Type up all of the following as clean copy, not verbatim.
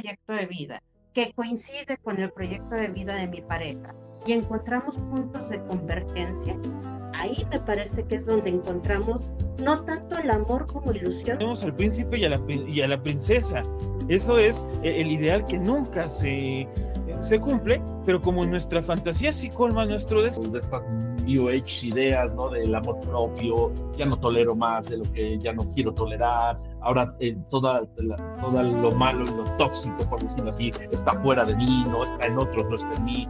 proyecto de vida que coincide con el proyecto de vida de mi pareja y encontramos puntos de convergencia, ahí me parece que es donde encontramos no tanto el amor como ilusión. Tenemos al príncipe y a la princesa. Eso es el ideal que nunca se cumple, pero como en nuestra fantasía sí colma nuestro deseo. De estas New Age ideas, ¿no? Del amor propio, ya no tolero más de lo que ya no quiero tolerar, ahora todo lo malo y lo tóxico, por decirlo así, está fuera de mí, no está en otros, no está en mí.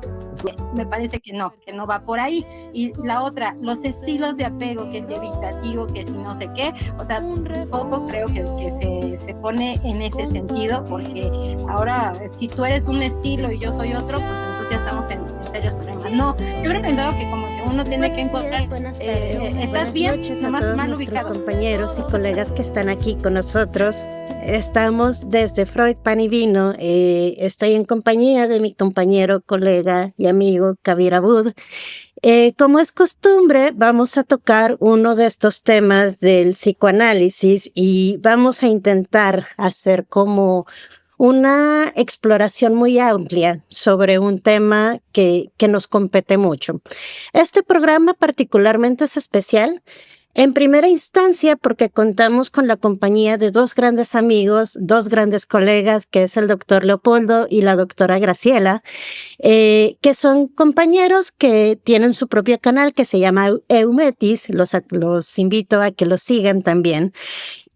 Me parece que no va por ahí. Y la otra, los estilos de apego, que es evitativo, que si no sé qué, o sea, poco creo que se pone en ese sentido, porque ahora si tú eres un estilo y yo soy otro, pues entonces ya estamos en serios problemas. No, siempre he pensado que como que uno tiene que encontrar, estás bien, nomás mal ubicado. Compañeros y colegas que están aquí con nosotros, estamos desde Freud Pan y Vino. Estoy en compañía de mi compañero, colega y amigo Kabir Aboud. Como es costumbre, vamos a tocar uno de estos temas del psicoanálisis y vamos a intentar hacer como una exploración muy amplia sobre un tema que nos compete mucho. Este programa particularmente es especial. En primera instancia, porque contamos con la compañía de dos grandes amigos, dos grandes colegas, que es el doctor Leopoldo y la doctora Graciela, que son compañeros que tienen su propio canal que se llama Eumetis. Los invito a que los sigan también,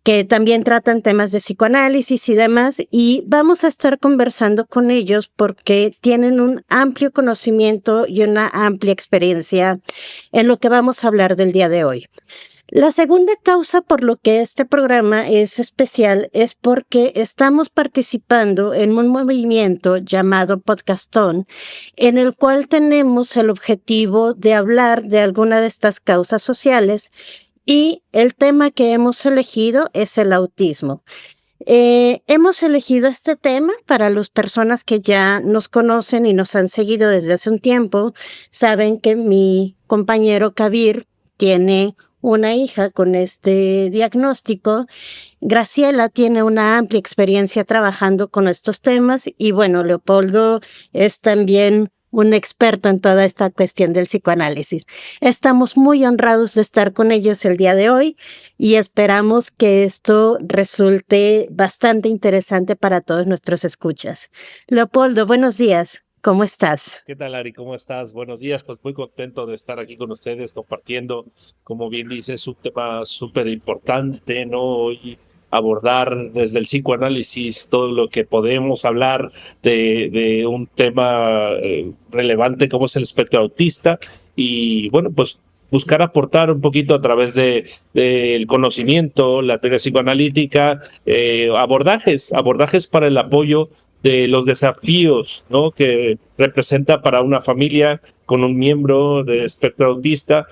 que también tratan temas de psicoanálisis y demás, y vamos a estar conversando con ellos porque tienen un amplio conocimiento y una amplia experiencia en lo que vamos a hablar del día de hoy. La segunda causa por lo que este programa es especial es porque estamos participando en un movimiento llamado Podcastón, en el cual tenemos el objetivo de hablar de alguna de estas causas sociales, y el tema que hemos elegido es el autismo. Hemos elegido este tema para las personas que ya nos conocen y nos han seguido desde hace un tiempo. Saben que mi compañero Kabir tiene una hija con este diagnóstico. Graciela tiene una amplia experiencia trabajando con estos temas y bueno, Leopoldo es también un experto en toda esta cuestión del psicoanálisis. Estamos muy honrados de estar con ellos el día de hoy y esperamos que esto resulte bastante interesante para todos nuestros escuchas. Leopoldo, buenos días. ¿Cómo estás? ¿Qué tal, Ari? ¿Cómo estás? Buenos días. Pues muy contento de estar aquí con ustedes compartiendo, como bien dices, un tema súper importante, ¿no? Y abordar desde el psicoanálisis todo lo que podemos hablar de un tema relevante como es el espectro autista y, bueno, pues buscar aportar un poquito a través del conocimiento, la teoría psicoanalítica, abordajes para el apoyo de los desafíos, ¿no? Que representa para una familia con un miembro de espectro autista,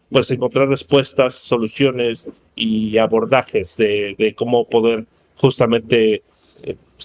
pues encontrar respuestas, soluciones y abordajes de cómo poder justamente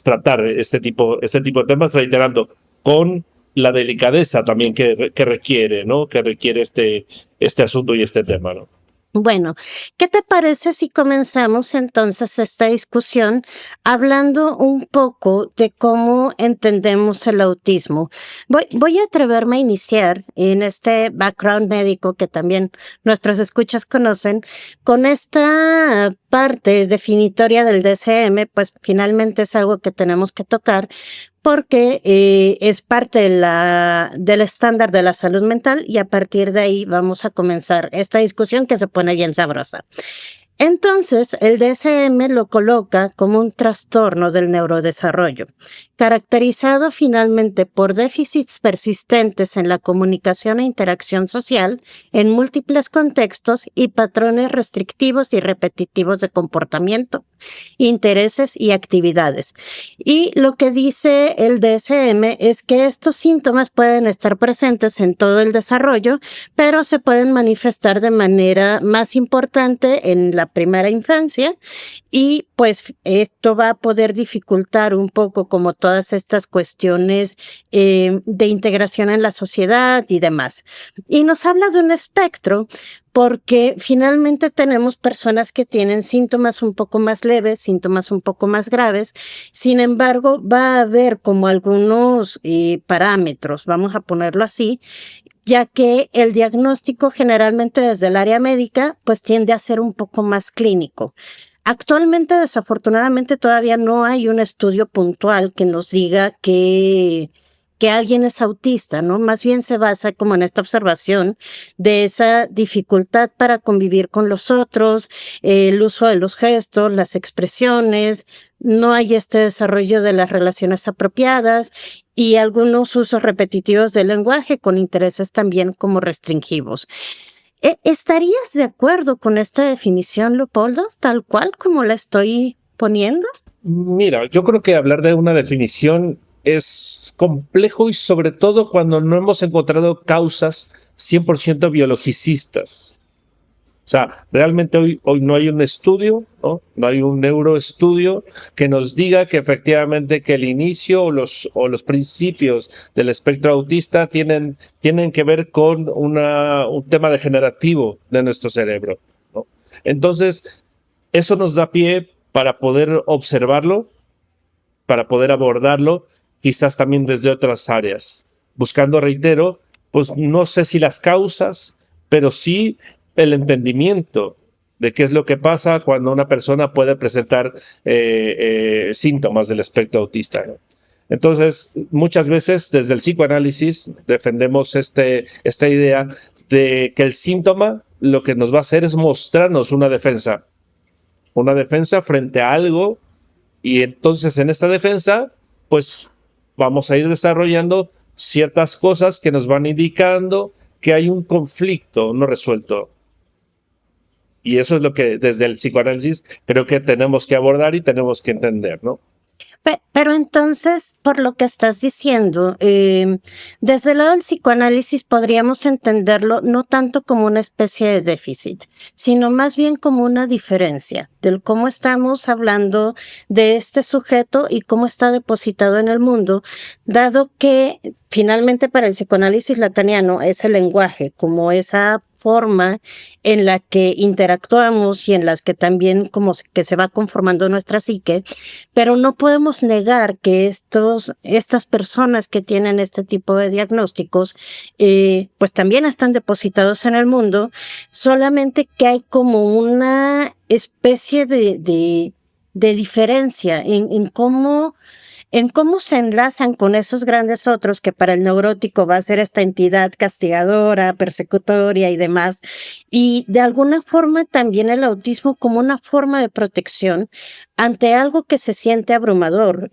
tratar este tipo de temas, reiterando, con la delicadeza también que requiere, ¿no? Que requiere este asunto y este tema, ¿no? Bueno, ¿qué te parece si comenzamos entonces esta discusión hablando un poco de cómo entendemos el autismo? Voy a atreverme a iniciar en este background médico que también nuestros escuchas conocen, con esta parte definitoria del DSM, pues finalmente es algo que tenemos que tocar, porque es parte del estándar de la salud mental y a partir de ahí vamos a comenzar esta discusión que se pone bien sabrosa. Entonces, el DSM lo coloca como un trastorno del neurodesarrollo, caracterizado finalmente por déficits persistentes en la comunicación e interacción social en múltiples contextos y patrones restrictivos y repetitivos de comportamiento, intereses y actividades. Y lo que dice el DSM es que estos síntomas pueden estar presentes en todo el desarrollo, pero se pueden manifestar de manera más importante en la primera infancia y pues esto va a poder dificultar un poco como todas estas cuestiones de integración en la sociedad y demás. Y nos habla de un espectro porque finalmente tenemos personas que tienen síntomas un poco más leves, síntomas un poco más graves. Sin embargo, va a haber como algunos parámetros, vamos a ponerlo así, ya que el diagnóstico generalmente desde el área médica pues tiende a ser un poco más clínico. Actualmente, desafortunadamente, todavía no hay un estudio puntual que nos diga que alguien es autista, ¿no? Más bien se basa como en esta observación de esa dificultad para convivir con los otros, el uso de los gestos, las expresiones, no hay este desarrollo de las relaciones apropiadas y algunos usos repetitivos del lenguaje con intereses también como restringivos. ¿Estarías de acuerdo con esta definición, Leopoldo, tal cual como la estoy poniendo? Mira, yo creo que hablar de una definición es complejo y sobre todo cuando no hemos encontrado causas 100% biologicistas. O sea, realmente hoy no hay un estudio, ¿no? No hay un neuroestudio que nos diga que efectivamente que el inicio o los principios del espectro autista tienen que ver con un tema degenerativo de nuestro cerebro, ¿no? Entonces, eso nos da pie para poder observarlo, para poder abordarlo, quizás también desde otras áreas, buscando, reitero, pues no sé si las causas, pero sí el entendimiento de qué es lo que pasa cuando una persona puede presentar síntomas del espectro autista, ¿no? Entonces, muchas veces desde el psicoanálisis defendemos esta idea de que el síntoma lo que nos va a hacer es mostrarnos una defensa frente a algo, y entonces en esta defensa, pues vamos a ir desarrollando ciertas cosas que nos van indicando que hay un conflicto no resuelto. Y eso es lo que desde el psicoanálisis creo que tenemos que abordar y tenemos que entender, ¿no? Pero entonces, por lo que estás diciendo, desde el lado del psicoanálisis podríamos entenderlo no tanto como una especie de déficit, sino más bien como una diferencia del cómo estamos hablando de este sujeto y cómo está depositado en el mundo, dado que finalmente para el psicoanálisis lacaniano es el lenguaje, como esa forma en la que interactuamos y en las que también como que se va conformando nuestra psique, pero no podemos negar que estas personas que tienen este tipo de diagnósticos, pues también están depositados en el mundo, solamente que hay como una especie de diferencia en cómo se enlazan con esos grandes otros que para el neurótico va a ser esta entidad castigadora, persecutoria y demás. Y de alguna forma también el autismo como una forma de protección ante algo que se siente abrumador,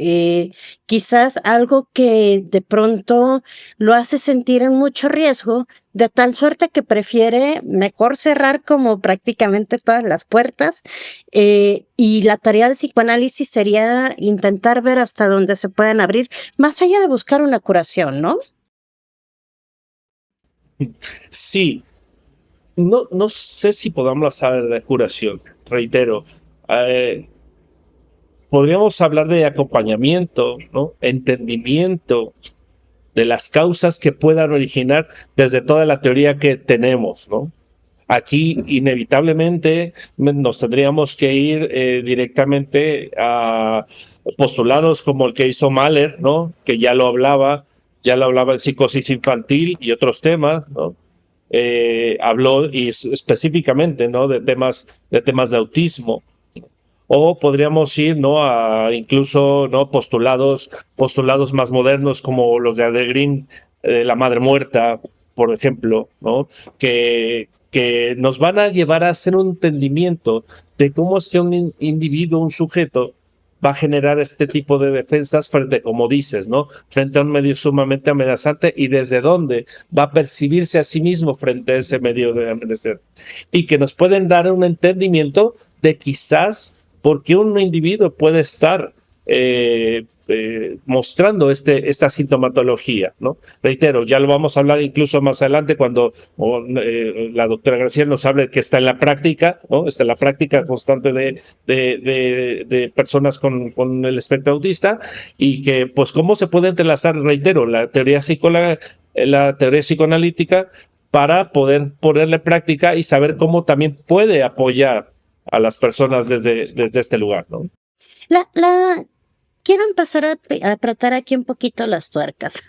quizás algo que de pronto lo hace sentir en mucho riesgo, de tal suerte que prefiere mejor cerrar como prácticamente todas las puertas, y la tarea del psicoanálisis sería intentar ver hasta dónde se pueden abrir, más allá de buscar una curación, ¿no? Sí, no sé si podamos hablar de curación, reitero. Podríamos hablar de acompañamiento, ¿no? Entendimiento de las causas que puedan originar desde toda la teoría que tenemos, ¿no? Aquí inevitablemente nos tendríamos que ir directamente a postulados como el que hizo Mahler, ¿no? Que ya lo hablaba en psicosis infantil y otros temas, ¿no? Habló específicamente, ¿no? de temas de autismo. O podríamos ir, ¿no? A incluso, ¿no? postulados más modernos como los de Adegrin, la madre muerta, por ejemplo, ¿no? Que nos van a llevar a hacer un entendimiento de cómo es que un individuo, un sujeto, va a generar este tipo de defensas frente, como dices, ¿no? Frente a un medio sumamente amenazante, y desde dónde va a percibirse a sí mismo frente a ese medio de amenazante. Y que nos pueden dar un entendimiento de quizás por qué un individuo puede estar mostrando esta sintomatología, ¿no? Reitero, ya lo vamos a hablar incluso más adelante cuando la doctora Graciela nos hable que está en la práctica, ¿no? Está en la práctica constante de personas con el espectro autista, y que, pues, cómo se puede entrelazar, reitero, la teoría psicoanalítica para poder ponerle práctica y saber cómo también puede apoyar a las personas desde este lugar, ¿no? Quiero empezar a apretar aquí un poquito las tuercas,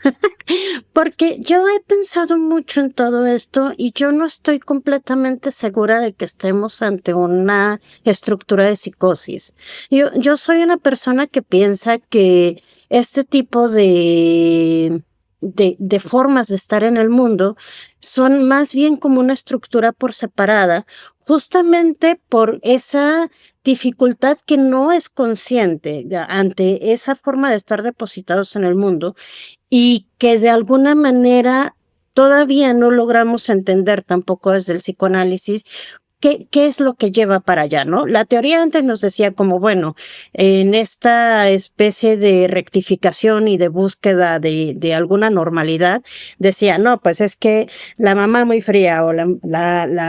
porque yo he pensado mucho en todo esto y yo no estoy completamente segura de que estemos ante una estructura de psicosis. Yo soy una persona que piensa que este tipo de formas de estar en el mundo son más bien como una estructura por separada, justamente por esa dificultad que no es consciente ante esa forma de estar depositados en el mundo, y que de alguna manera todavía no logramos entender tampoco desde el psicoanálisis qué es lo que lleva para allá, ¿no? La teoría antes nos decía como, bueno, en esta especie de rectificación y de búsqueda de alguna normalidad, decía, no, pues es que la mamá muy fría, o la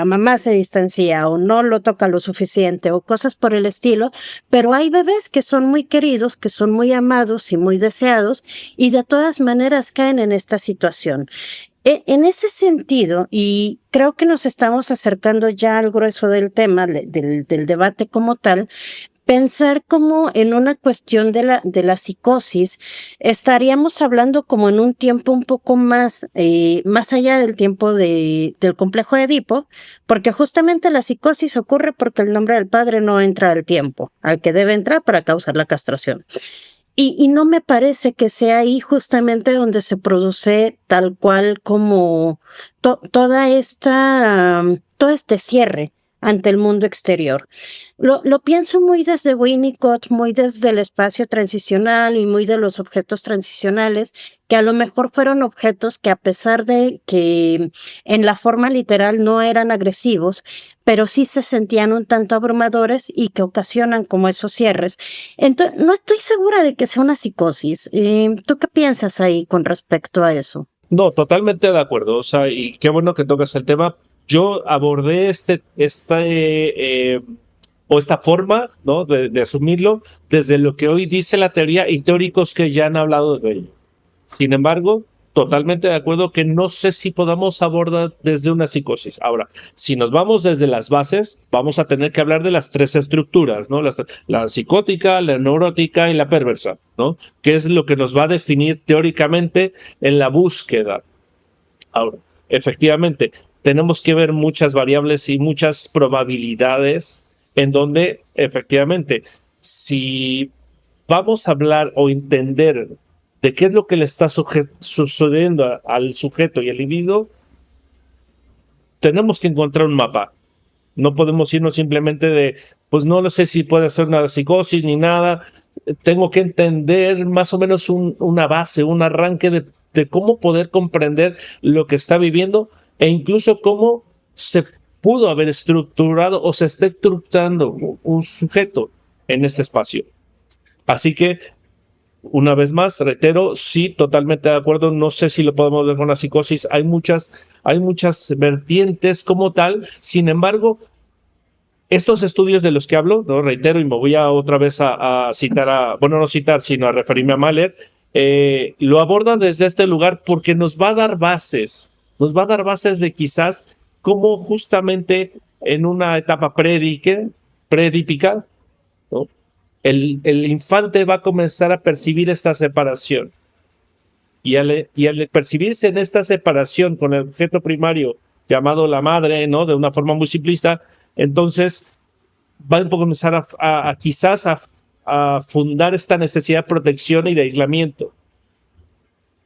mamá se distancia, o no lo toca lo suficiente, o cosas por el estilo, pero hay bebés que son muy queridos, que son muy amados y muy deseados, y de todas maneras caen en esta situación. En ese sentido, y creo que nos estamos acercando ya al grueso del tema, del debate como tal, pensar como en una cuestión de la psicosis, estaríamos hablando como en un tiempo un poco más allá del tiempo del complejo de Edipo, porque justamente la psicosis ocurre porque el nombre del padre no entra al tiempo, al que debe entrar para causar la castración. Y no me parece que sea ahí justamente donde se produce tal cual como todo este cierre ante el mundo exterior. Lo pienso muy desde Winnicott, muy desde el espacio transicional y muy de los objetos transicionales, que a lo mejor fueron objetos que, a pesar de que en la forma literal no eran agresivos, pero sí se sentían un tanto abrumadores y que ocasionan como esos cierres. Entonces, no estoy segura de que sea una psicosis. ¿Tú qué piensas ahí con respecto a eso? No, totalmente de acuerdo. O sea, y qué bueno que tocas el tema. Yo abordé esta forma, ¿no?, de asumirlo desde lo que hoy dice la teoría y teóricos que ya han hablado de ello. Sin embargo, totalmente de acuerdo que no sé si podamos abordar desde una psicosis. Ahora, si nos vamos desde las bases, vamos a tener que hablar de las tres estructuras, ¿no? La psicótica, la neurótica y la perversa, ¿no? Que es lo que nos va a definir teóricamente en la búsqueda. Ahora, efectivamente, tenemos que ver muchas variables y muchas probabilidades en donde, efectivamente, si vamos a hablar o entender de qué es lo que le está sucediendo al sujeto y al individuo, tenemos que encontrar un mapa. No podemos irnos simplemente pues no lo sé si puede ser una psicosis ni nada. Tengo que entender más o menos una base, un arranque de cómo poder comprender lo que está viviendo, e incluso cómo se pudo haber estructurado o se está estructurando un sujeto en este espacio. Así que, una vez más, reitero, sí, totalmente de acuerdo. No sé si lo podemos ver con la psicosis. Hay muchas vertientes como tal. Sin embargo, estos estudios de los que hablo, ¿no?, reitero, y me voy otra vez a citar, no citar, sino a referirme a Mahler, lo abordan desde este lugar porque nos va a dar bases de quizás cómo justamente en una etapa predípica, ¿no?, el infante va a comenzar a percibir esta separación. Y al percibirse en esta separación con el objeto primario llamado la madre, ¿no?, de una forma muy simplista, entonces va a comenzar quizás a fundar esta necesidad de protección y de aislamiento.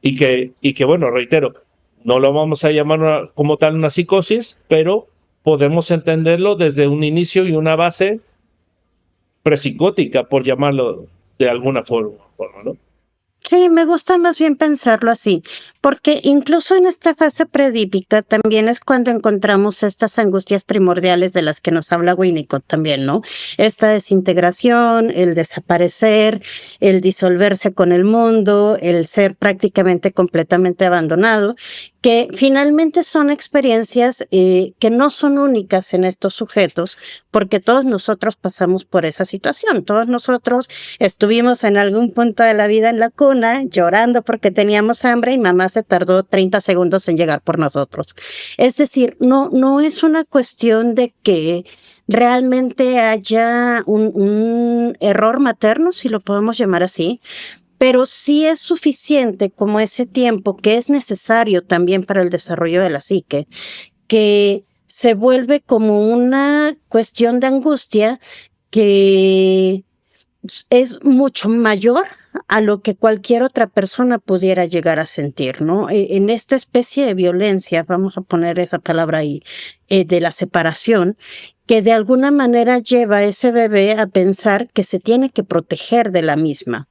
Y que, bueno, reitero, no lo vamos a llamar como tal una psicosis, pero podemos entenderlo desde un inicio y una base presicótica, por llamarlo de alguna forma, ¿no? Sí, me gusta más bien pensarlo así, Porque incluso en esta fase predípica también es cuando encontramos estas angustias primordiales de las que nos habla Winnicott también, ¿no? Esta desintegración, el desaparecer, el disolverse con el mundo, el ser prácticamente completamente abandonado, que finalmente son experiencias que no son únicas en estos sujetos, porque todos nosotros pasamos por esa situación, todos nosotros estuvimos en algún punto de la vida en la cuna llorando porque teníamos hambre y mamá se tardó 30 segundos en llegar por nosotros. Es decir, no es una cuestión de que realmente haya un error materno, si lo podemos llamar así, pero sí es suficiente como ese tiempo que es necesario también para el desarrollo de la psique, que se vuelve como una cuestión de angustia que es mucho mayor a lo que cualquier otra persona pudiera llegar a sentir, ¿no? En esta especie de violencia, vamos a poner esa palabra ahí, de la separación, que de alguna manera lleva a ese bebé a pensar que se tiene que proteger de la misma.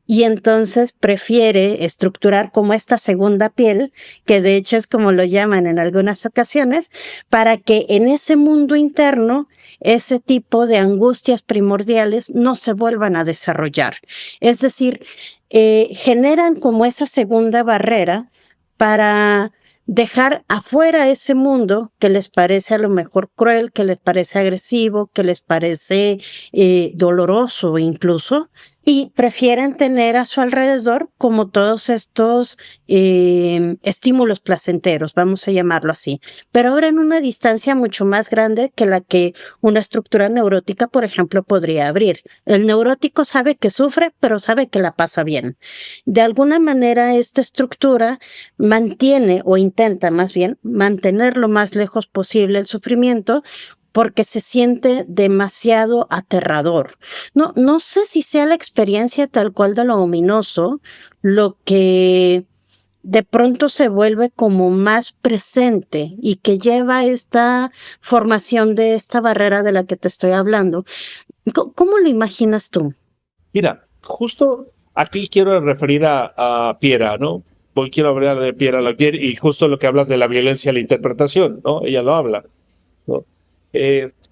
Y entonces prefiere estructurar como esta segunda piel, que de hecho es como lo llaman en algunas ocasiones, para que en ese mundo interno ese tipo de angustias primordiales no se vuelvan a desarrollar. Es decir, generan como esa segunda barrera para dejar afuera ese mundo que les parece a lo mejor cruel, que les parece agresivo, que les parece doloroso incluso, y prefieren tener a su alrededor como todos estos estímulos placenteros, vamos a llamarlo así, pero ahora en una distancia mucho más grande que la que una estructura neurótica, por ejemplo, podría abrir. El neurótico sabe que sufre, pero sabe que la pasa bien. De alguna manera, esta estructura mantiene o intenta más bien mantener lo más lejos posible el sufrimiento, porque se siente demasiado aterrador. No sé si sea la experiencia tal cual de lo ominoso lo que de pronto se vuelve como más presente y que lleva esta formación de esta barrera de la que te estoy hablando. ¿Cómo lo imaginas tú? Mira, justo aquí quiero referir a Piera, ¿no? Hoy quiero hablar de Piera Lapierre y justo lo que hablas de la violencia a la interpretación, ¿no? Ella lo habla, ¿no?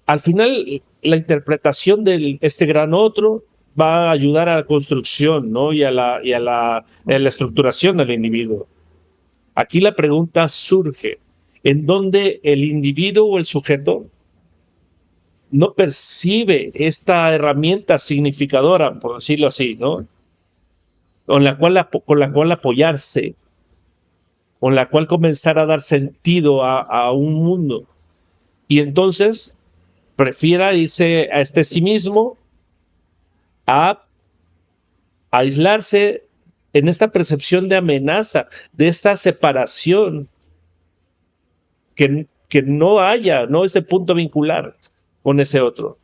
Al final, la interpretación de este gran otro va a ayudar a la construcción, ¿no? y a la estructuración del individuo. Aquí la pregunta surge, ¿en dónde el individuo o el sujeto no percibe esta herramienta significadora, por decirlo así, ¿no? Con la cual apoyarse, con la cual comenzar a dar sentido a un mundo? Y entonces prefiera irse a sí mismo, a aislarse en esta percepción de amenaza, de esta separación, que no haya, ¿no?, ese punto vincular con ese otro.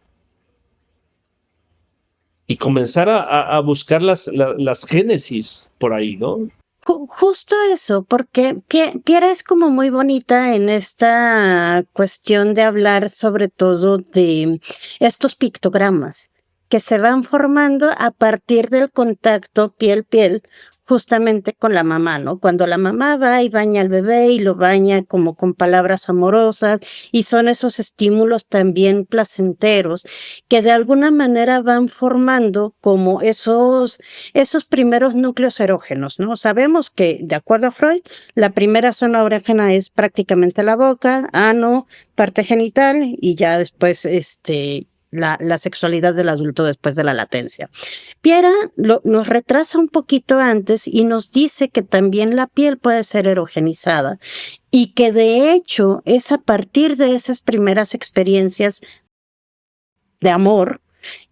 Y comenzar a buscar las génesis por ahí, ¿no? Justo eso, porque Piera es como muy bonita en esta cuestión de hablar sobre todo de estos pictogramas que se van formando a partir del contacto piel-piel justamente con la mamá, ¿no? Cuando la mamá va y baña al bebé y lo baña como con palabras amorosas y son esos estímulos también placenteros que de alguna manera van formando como esos primeros núcleos erógenos, ¿no? Sabemos que, de acuerdo a Freud, la primera zona erógena es prácticamente la boca, ano, parte genital y ya después la sexualidad del adulto después de la latencia. Piera nos retrasa un poquito antes y nos dice que también la piel puede ser erogenizada y que de hecho es a partir de esas primeras experiencias de amor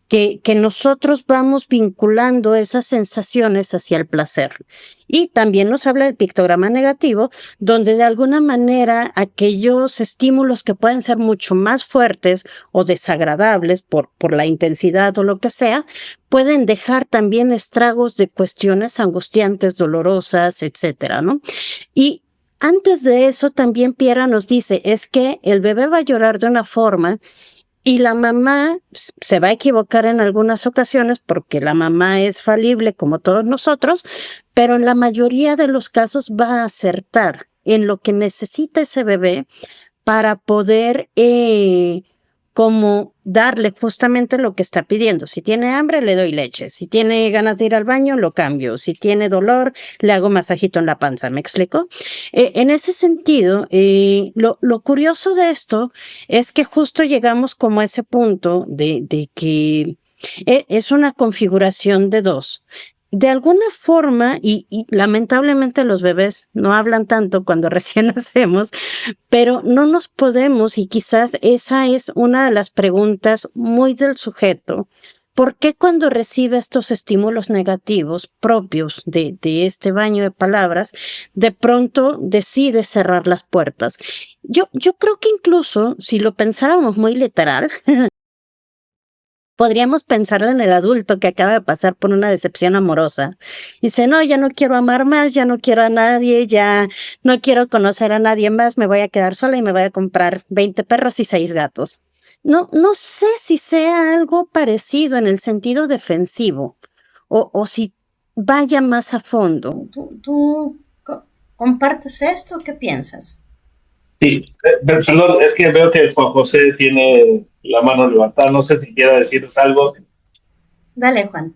que nosotros vamos vinculando esas sensaciones hacia el placer. Y también nos habla del pictograma negativo, donde de alguna manera aquellos estímulos que pueden ser mucho más fuertes o desagradables por la intensidad o lo que sea, pueden dejar también estragos de cuestiones angustiantes, dolorosas, etcétera, ¿no? Y antes de eso también Piera nos dice, es que el bebé va a llorar de una forma Y la mamá se va a equivocar en algunas ocasiones porque la mamá es falible como todos nosotros, pero en la mayoría de los casos va a acertar en lo que necesita ese bebé para poder como darle justamente lo que está pidiendo. Si tiene hambre, le doy leche. Si tiene ganas de ir al baño, lo cambio. Si tiene dolor, le hago masajito en la panza. ¿Me explico? En ese sentido, lo curioso de esto es que justo llegamos como a ese punto de que es una configuración de dos. De alguna forma, y lamentablemente los bebés no hablan tanto cuando recién nacemos, pero no nos podemos, y quizás esa es una de las preguntas muy del sujeto. ¿Por qué cuando recibe estos estímulos negativos propios de este baño de palabras, de pronto decide cerrar las puertas? Yo creo que incluso si lo pensáramos muy literal, podríamos pensarlo en el adulto que acaba de pasar por una decepción amorosa. Dice, no, ya no quiero amar más, ya no quiero a nadie, ya no quiero conocer a nadie más, me voy a quedar sola y me voy a comprar 20 perros y 6 gatos. No sé si sea algo parecido en el sentido defensivo o si vaya más a fondo. ¿Tú compartes esto? ¿Qué piensas? Sí, perdón, es que veo que Juan José tiene la mano levantada, no sé si quiera decirnos algo. Dale, Juan.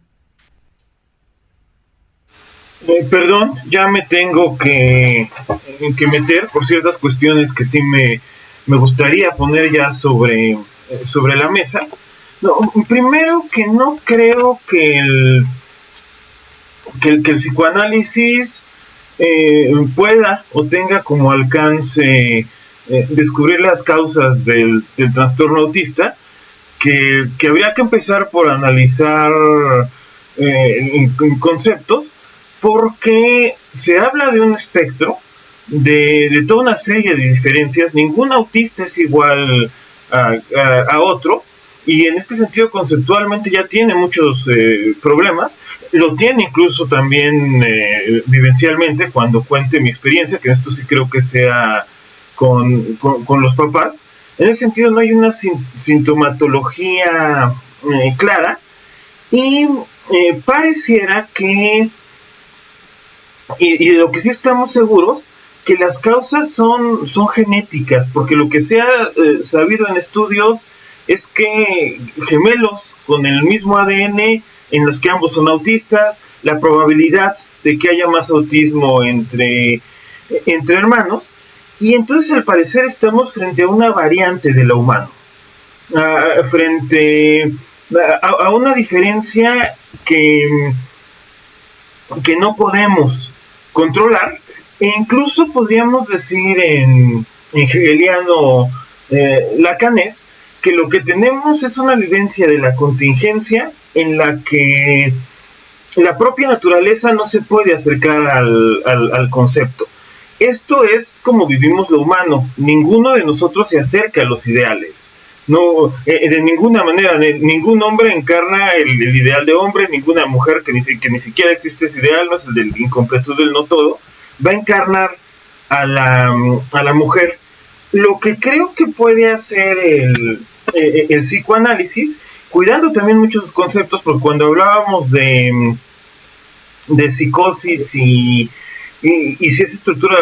Perdón, ya me tengo que meter por ciertas cuestiones que sí me gustaría poner ya sobre la mesa. No, primero que no creo que el psicoanálisis pueda o tenga como alcance descubrir las causas del trastorno autista, que habría que empezar por analizar conceptos, porque se habla de un espectro de toda una serie de diferencias. Ningún autista es igual a otro, y en este sentido conceptualmente ya tiene muchos problemas. Lo tiene incluso también vivencialmente, cuando cuente mi experiencia, que esto sí creo que sea con los papás. En ese sentido no hay una sintomatología clara, y pareciera que, y de lo que sí estamos seguros, que las causas son genéticas, porque lo que se ha sabido en estudios es que gemelos con el mismo ADN, en los que ambos son autistas, la probabilidad de que haya más autismo entre hermanos, y entonces al parecer estamos frente a una variante de lo humano, frente a una diferencia que no podemos controlar, e incluso podríamos decir en hegeliano lacanés, que lo que tenemos es una vivencia de la contingencia en la que la propia naturaleza no se puede acercar al concepto. Esto es como vivimos lo humano. Ninguno de nosotros se acerca a los ideales. No, de ninguna manera. Ningún hombre encarna el ideal de hombre, ninguna mujer, que ni siquiera existe ese ideal, no es el del incompleto del no todo, va a encarnar a la mujer. Lo que creo que puede hacer el psicoanálisis, cuidando también muchos conceptos, porque cuando hablábamos de psicosis y si esa estructura,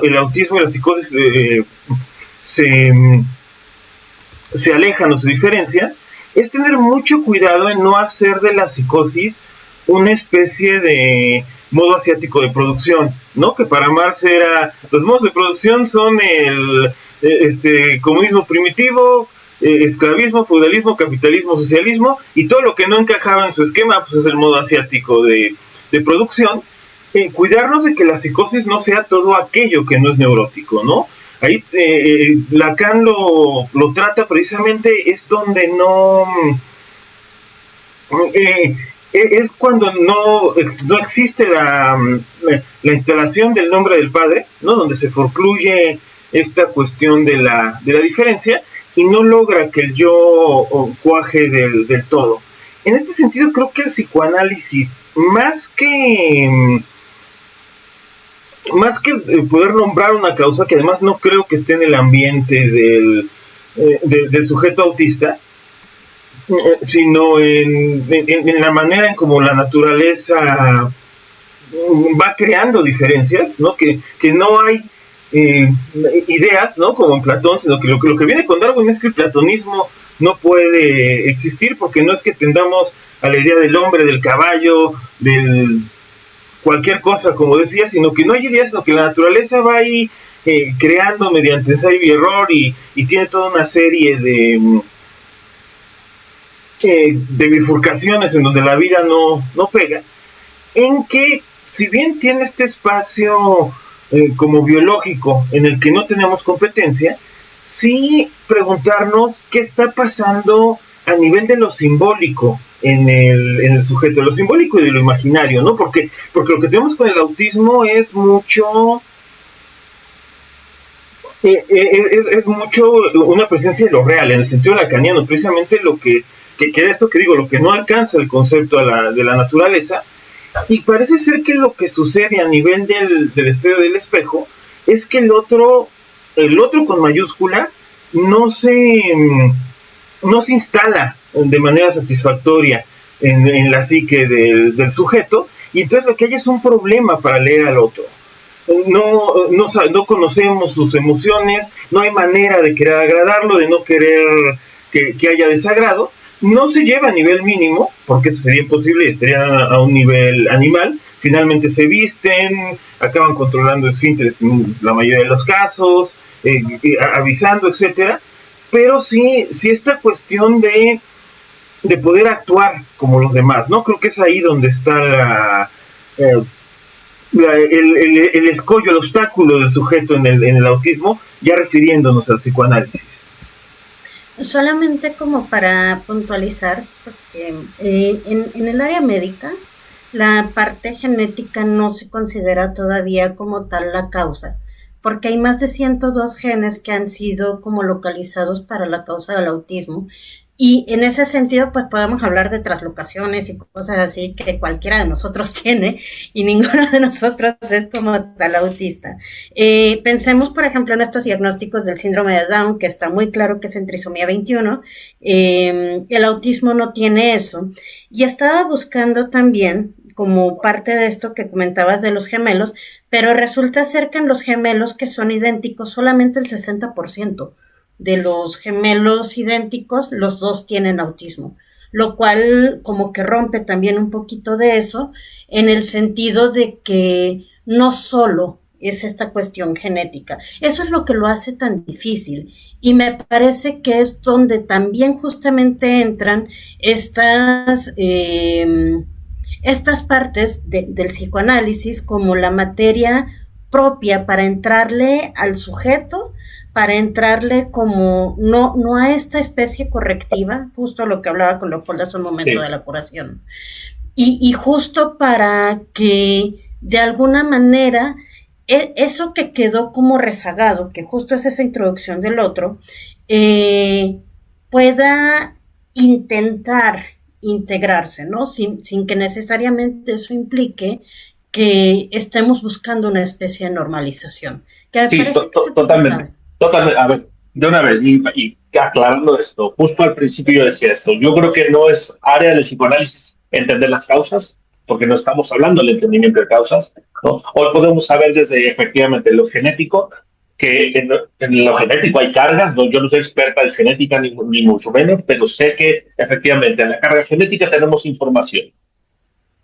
el autismo y la psicosis se alejan o se diferencian, es tener mucho cuidado en no hacer de la psicosis una especie de modo asiático de producción, ¿no? Que para Marx era, los modos de producción son el comunismo primitivo, esclavismo, feudalismo, capitalismo, socialismo, y todo lo que no encajaba en su esquema, pues es el modo asiático de producción. Cuidarnos de que la psicosis no sea todo aquello que no es neurótico, ¿no? Ahí Lacan lo trata precisamente, es donde no... es cuando no existe la instalación del nombre del padre, ¿no? Donde se forcluye esta cuestión de la diferencia y no logra que el yo cuaje del todo. En este sentido creo que el psicoanálisis, más que poder nombrar una causa, que además no creo que esté en el ambiente del sujeto autista, sino en la manera en cómo la naturaleza va creando diferencias, ¿no? Que no hay ideas, ¿no? Como en Platón, sino que lo que viene con Darwin es que el platonismo no puede existir, porque no es que tendamos a la idea del hombre, del caballo, del cualquier cosa, como decía, sino que no hay ideas, sino que la naturaleza va ahí creando mediante ensayo y error, y tiene toda una serie de bifurcaciones en donde la vida no pega, en que si bien tiene este espacio como biológico en el que no tenemos competencia, sí preguntarnos qué está pasando a nivel de lo simbólico en el sujeto, lo simbólico y de lo imaginario, ¿no? Porque lo que tenemos con el autismo es mucho una presencia de lo real, en el sentido lacaniano, precisamente lo que era esto que digo, lo que no alcanza el concepto de la naturaleza. Y parece ser que lo que sucede a nivel del estudio del espejo es que el otro con mayúscula no se instala de manera satisfactoria en la psique del sujeto, y entonces lo que hay es un problema para leer al otro. No conocemos sus emociones, no hay manera de querer agradarlo, de no querer que haya desagrado. No se lleva a nivel mínimo, porque eso sería imposible y estaría a un nivel animal. Finalmente se visten, acaban controlando esfínteres en la mayoría de los casos, avisando, etcétera. Pero sí esta cuestión de poder actuar como los demás, ¿no? Creo que es ahí donde está el escollo, el obstáculo del sujeto en el autismo, ya refiriéndonos al psicoanálisis. Solamente como para puntualizar, porque en el área médica la parte genética no se considera todavía como tal la causa, porque hay más de 102 genes que han sido como localizados para la causa del autismo. Y en ese sentido, pues podemos hablar de traslocaciones y cosas así que cualquiera de nosotros tiene, y ninguno de nosotros es como tal autista. Pensemos, por ejemplo, en estos diagnósticos del síndrome de Down, que está muy claro que es en trisomía 21. El autismo no tiene eso. Y estaba buscando también, como parte de esto que comentabas de los gemelos, pero resulta ser que en los gemelos que son idénticos, solamente el 60% de los gemelos idénticos, los dos tienen autismo, lo cual como que rompe también un poquito de eso, en el sentido de que no solo es esta cuestión genética. Eso es lo que lo hace tan difícil, y me parece que es donde también justamente entran estas partes del psicoanálisis como la materia propia para entrarle al sujeto, para entrarle como no a esta especie correctiva, justo lo que hablaba con Leopoldo hace un momento, sí, de la curación, y justo para que de alguna manera eso que quedó como rezagado, que justo es esa introducción del otro, pueda intentar integrarse, ¿no? Sin que necesariamente eso implique que estemos buscando una especie de normalización. Que sí, totalmente. A ver, de una vez, y aclarando esto, justo al principio yo decía esto, yo creo que no es área del psicoanálisis entender las causas, porque no estamos hablando del entendimiento de causas, ¿no? Hoy podemos saber desde efectivamente lo genético, que en lo genético hay cargas, ¿no? Yo no soy experta en genética ni mucho menos, pero sé que efectivamente en la carga genética tenemos información,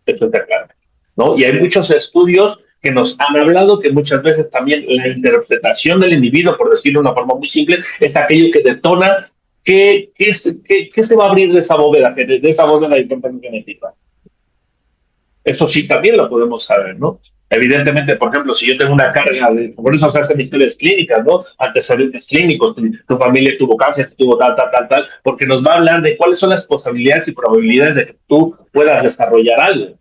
esto está claro, ¿no? Y hay muchos estudios que nos han hablado que muchas veces también la interpretación del individuo, por decirlo de una forma muy simple, es aquello que detona que se va a abrir de esa bóveda de información genética. Eso sí también lo podemos saber, ¿no? Evidentemente, por ejemplo, si yo tengo una carga por eso se hacen historias clínicas, ¿no? Antecedentes clínicos, tu familia tuvo cáncer, tuvo tal, porque nos va a hablar de cuáles son las posibilidades y probabilidades de que tú puedas desarrollar algo.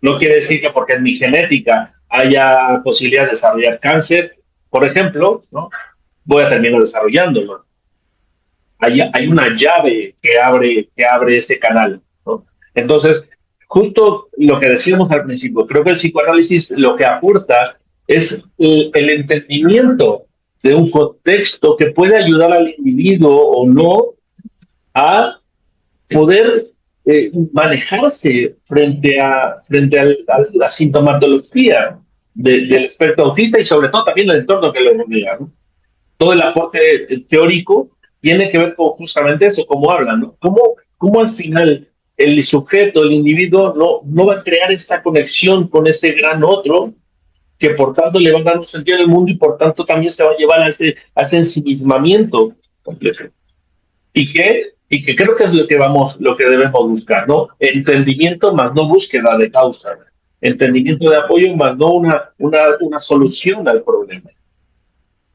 No quiere decir que porque en mi genética haya posibilidad de desarrollar cáncer, por ejemplo, ¿no? Voy a terminar desarrollándolo. Hay una llave que abre ese canal, ¿no? Entonces, justo lo que decíamos al principio, creo que el psicoanálisis lo que aporta es el entendimiento de un contexto que puede ayudar al individuo o no a poder manejarse frente a la sintomatología del espectro autista y sobre todo también el entorno que lo rodea, ¿no? Todo el aporte teórico tiene que ver con justamente eso, como hablan, ¿no? ¿Cómo al final el sujeto, el individuo, no va a crear esta conexión con ese gran otro que por tanto le va a dar un sentido al mundo y por tanto también se va a llevar a ese ensimismamiento complejo? Y que creo que es lo que debemos buscar, ¿no? Entendimiento más no búsqueda de causa. Entendimiento de apoyo más no una solución al problema.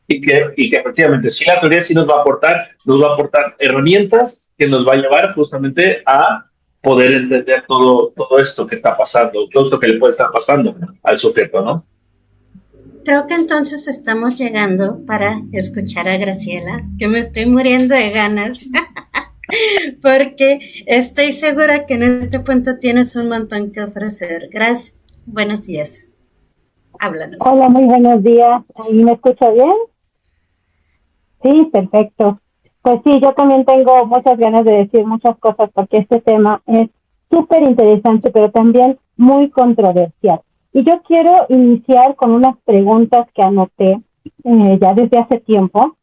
Y que efectivamente, sí, la teoría sí nos va a aportar herramientas que nos va a llevar justamente a poder entender todo esto que está pasando, todo esto que le puede estar pasando al sujeto, ¿no? Creo que entonces estamos llegando para escuchar a Graciela, que me estoy muriendo de ganas, porque estoy segura que en este punto tienes un montón que ofrecer. Gracias. Buenos días. Háblanos. Hola, muy buenos días. ¿Ahí me escucha bien? Sí, perfecto. Pues sí, yo también tengo muchas ganas de decir muchas cosas porque este tema es súper interesante, pero también muy controversial. Y yo quiero iniciar con unas preguntas que anoté ya desde hace tiempo,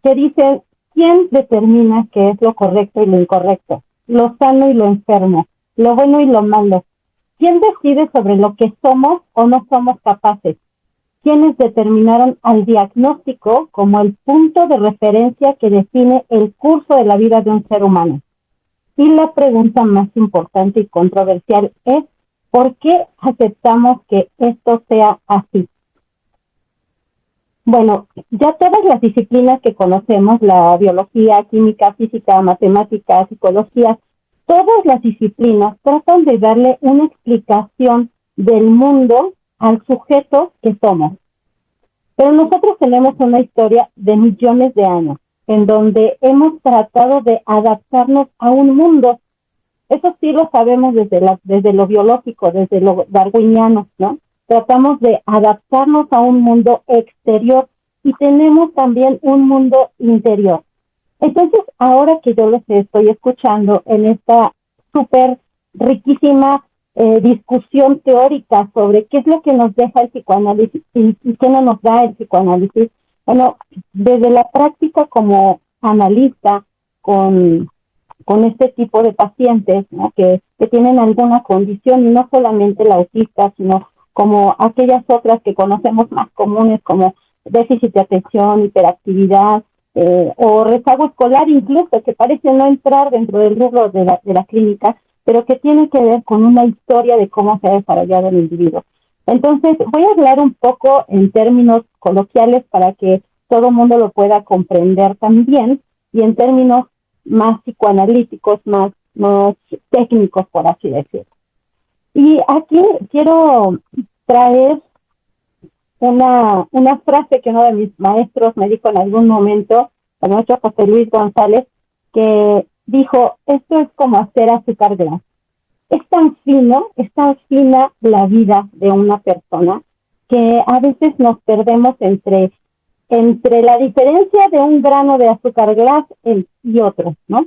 que dicen, ¿quién determina qué es lo correcto y lo incorrecto? Lo sano y lo enfermo, lo bueno y lo malo. ¿Quién decide sobre lo que somos o no somos capaces? ¿Quiénes determinaron al diagnóstico como el punto de referencia que define el curso de la vida de un ser humano? Y la pregunta más importante y controversial es, ¿por qué aceptamos que esto sea así? Bueno, ya todas las disciplinas que conocemos, la biología, química, física, matemática, psicología, todas las disciplinas tratan de darle una explicación del mundo al sujeto que somos. Pero nosotros tenemos una historia de millones de años, en donde hemos tratado de adaptarnos a un mundo. Eso sí lo sabemos desde lo biológico, desde lo darwiniano, ¿no? Tratamos de adaptarnos a un mundo exterior y tenemos también un mundo interior. Entonces, ahora que yo les estoy escuchando en esta súper riquísima discusión teórica sobre qué es lo que nos deja el psicoanálisis y qué no nos da el psicoanálisis, bueno, desde la práctica como analista con este tipo de pacientes, ¿no? que tienen alguna condición, y no solamente la autista, sino como aquellas otras que conocemos más comunes, como déficit de atención, hiperactividad, o rezago escolar incluso, que parece no entrar dentro del rubro de la clínica, pero que tiene que ver con una historia de cómo se ha desarrollado el individuo. Entonces, voy a hablar un poco en términos coloquiales para que todo el mundo lo pueda comprender también, y en términos más psicoanalíticos, más técnicos, por así decirlo. Y aquí quiero traer una frase que uno de mis maestros me dijo en algún momento, el maestro José Luis González, que dijo, esto es como hacer azúcar glass. Es tan fina la vida de una persona que a veces nos perdemos entre la diferencia de un grano de azúcar glass y otro, ¿no?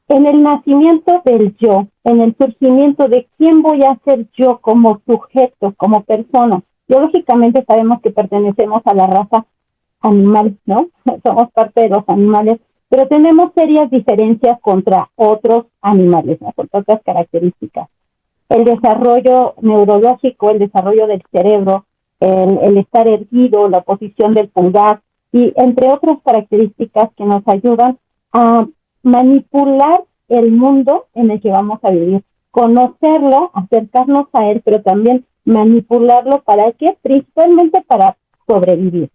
En el nacimiento del yo, en el surgimiento de quién voy a ser yo como sujeto, como persona. Biológicamente sabemos que pertenecemos a la raza animal, ¿no? Somos parte de los animales, pero tenemos serias diferencias contra otros animales, ¿no? Con otras características. El desarrollo neurológico, el desarrollo del cerebro, el estar erguido, la posición del pulgar, y entre otras características que nos ayudan a manipular el mundo en el que vamos a vivir, conocerlo, acercarnos a él, pero también manipularlo. ¿Para qué? Principalmente para sobrevivir.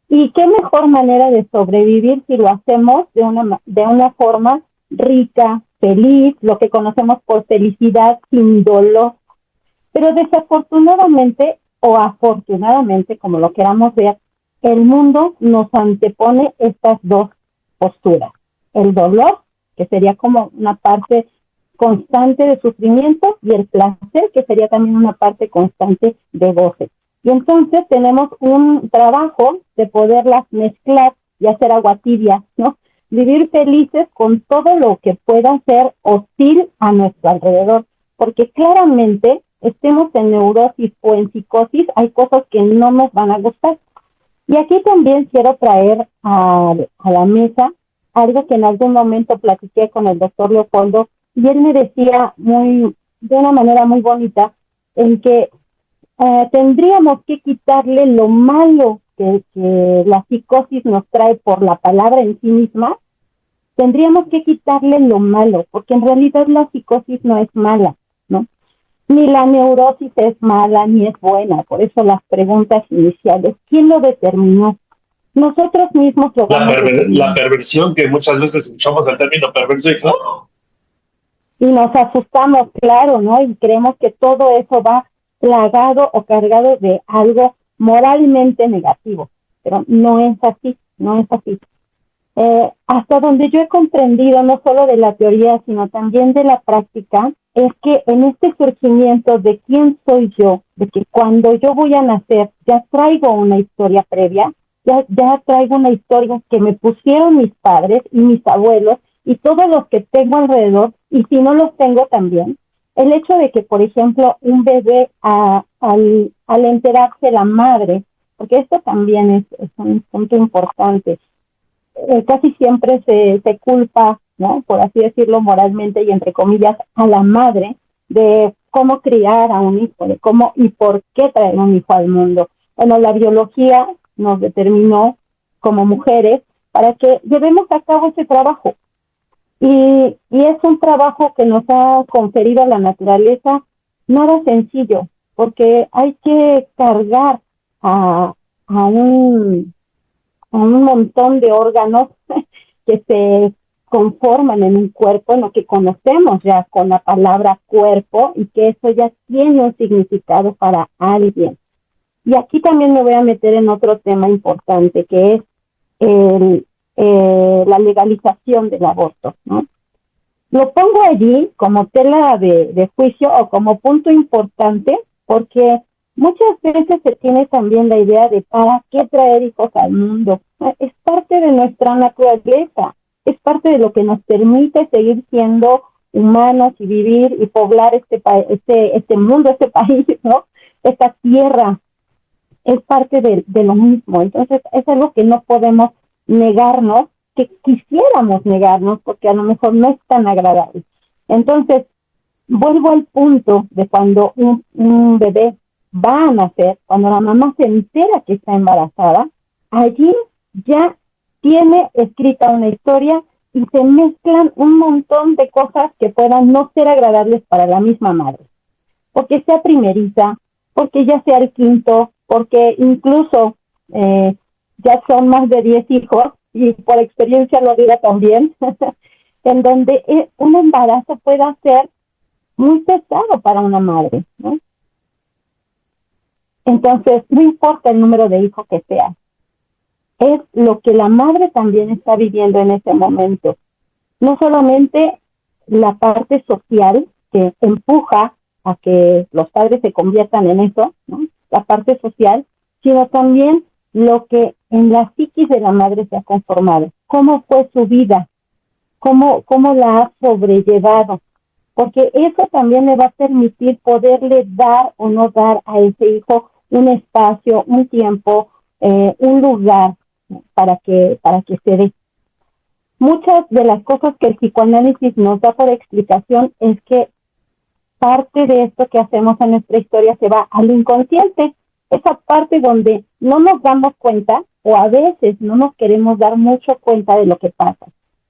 ¿Y qué mejor manera de sobrevivir si lo hacemos de una forma rica, feliz, lo que conocemos por felicidad sin dolor? Pero desafortunadamente o afortunadamente, como lo queramos ver, el mundo nos antepone estas dos posturas. El dolor, que sería como una parte constante de sufrimiento, y el placer, que sería también una parte constante de goce. Y entonces tenemos un trabajo de poderlas mezclar y hacer agua tibia, ¿no? Vivir felices con todo lo que pueda ser hostil a nuestro alrededor, porque claramente estemos en neurosis o en psicosis, hay cosas que no nos van a gustar. Y aquí también quiero traer a la mesa algo que en algún momento platiqué con el doctor Leopoldo, y él me decía de una manera muy bonita, en que tendríamos que quitarle lo malo que la psicosis nos trae por la palabra en sí misma, tendríamos que quitarle lo malo, porque en realidad la psicosis no es mala, ¿no? Ni la neurosis es mala ni es buena, por eso las preguntas iniciales, ¿quién lo determinó? Nosotros mismos lo vamos a determinar. La perversión, que muchas veces escuchamos el término perverso y ¡oh! Y nos asustamos, claro, ¿no? Y creemos que todo eso va plagado o cargado de algo moralmente negativo, pero no es así, no es así. Hasta donde yo he comprendido, no solo de la teoría, sino también de la práctica, es que en este surgimiento de quién soy yo, de que cuando yo voy a nacer ya traigo una historia previa, ya traigo una historia que me pusieron mis padres y mis abuelos y todos los que tengo alrededor, y si no los tengo también. El hecho de que, por ejemplo, un bebé al enterarse la madre, porque esto también es un punto importante, casi siempre se culpa, ¿no?, por así decirlo moralmente y entre comillas, a la madre de cómo criar a un hijo, de cómo y por qué traer un hijo al mundo. Bueno, la biología nos determinó como mujeres para que llevemos a cabo ese trabajo. Y es un trabajo que nos ha conferido la naturaleza, nada sencillo, porque hay que cargar a un montón de órganos que se conforman en un cuerpo, en lo que conocemos ya con la palabra cuerpo, y que eso ya tiene un significado para alguien. Y aquí también me voy a meter en otro tema importante, que es la legalización del aborto, ¿no? Lo pongo allí como tela de juicio o como punto importante, porque muchas veces se tiene también la idea de ¿para qué traer hijos al mundo? Es parte de nuestra naturaleza, es parte de lo que nos permite seguir siendo humanos y vivir y poblar este mundo, este país, ¿no? Esta tierra, es parte de lo mismo. Entonces es algo que no podemos negarnos, que quisiéramos negarnos, porque a lo mejor no es tan agradable. Entonces, vuelvo al punto de cuando un bebé va a nacer, cuando la mamá se entera que está embarazada, allí ya tiene escrita una historia y se mezclan un montón de cosas que puedan no ser agradables para la misma madre. Porque sea primeriza, porque ya sea el quinto, porque incluso ya son más de 10 hijos, y por experiencia lo digo también, en donde un embarazo pueda ser muy pesado para una madre, ¿no? Entonces, no importa el número de hijos que sea, es lo que la madre también está viviendo en ese momento. No solamente la parte social que empuja a que los padres se conviertan en eso, ¿no?, la parte social, sino también lo que en la psiquis de la madre se ha conformado, cómo fue su vida, cómo la ha sobrellevado, porque eso también le va a permitir poderle dar o no dar a ese hijo un espacio, un tiempo, un lugar para que se dé. Muchas de las cosas que el psicoanálisis nos da por explicación es que parte de esto que hacemos en nuestra historia se va al inconsciente, esa parte donde no nos damos cuenta, o a veces no nos queremos dar mucho cuenta de lo que pasa.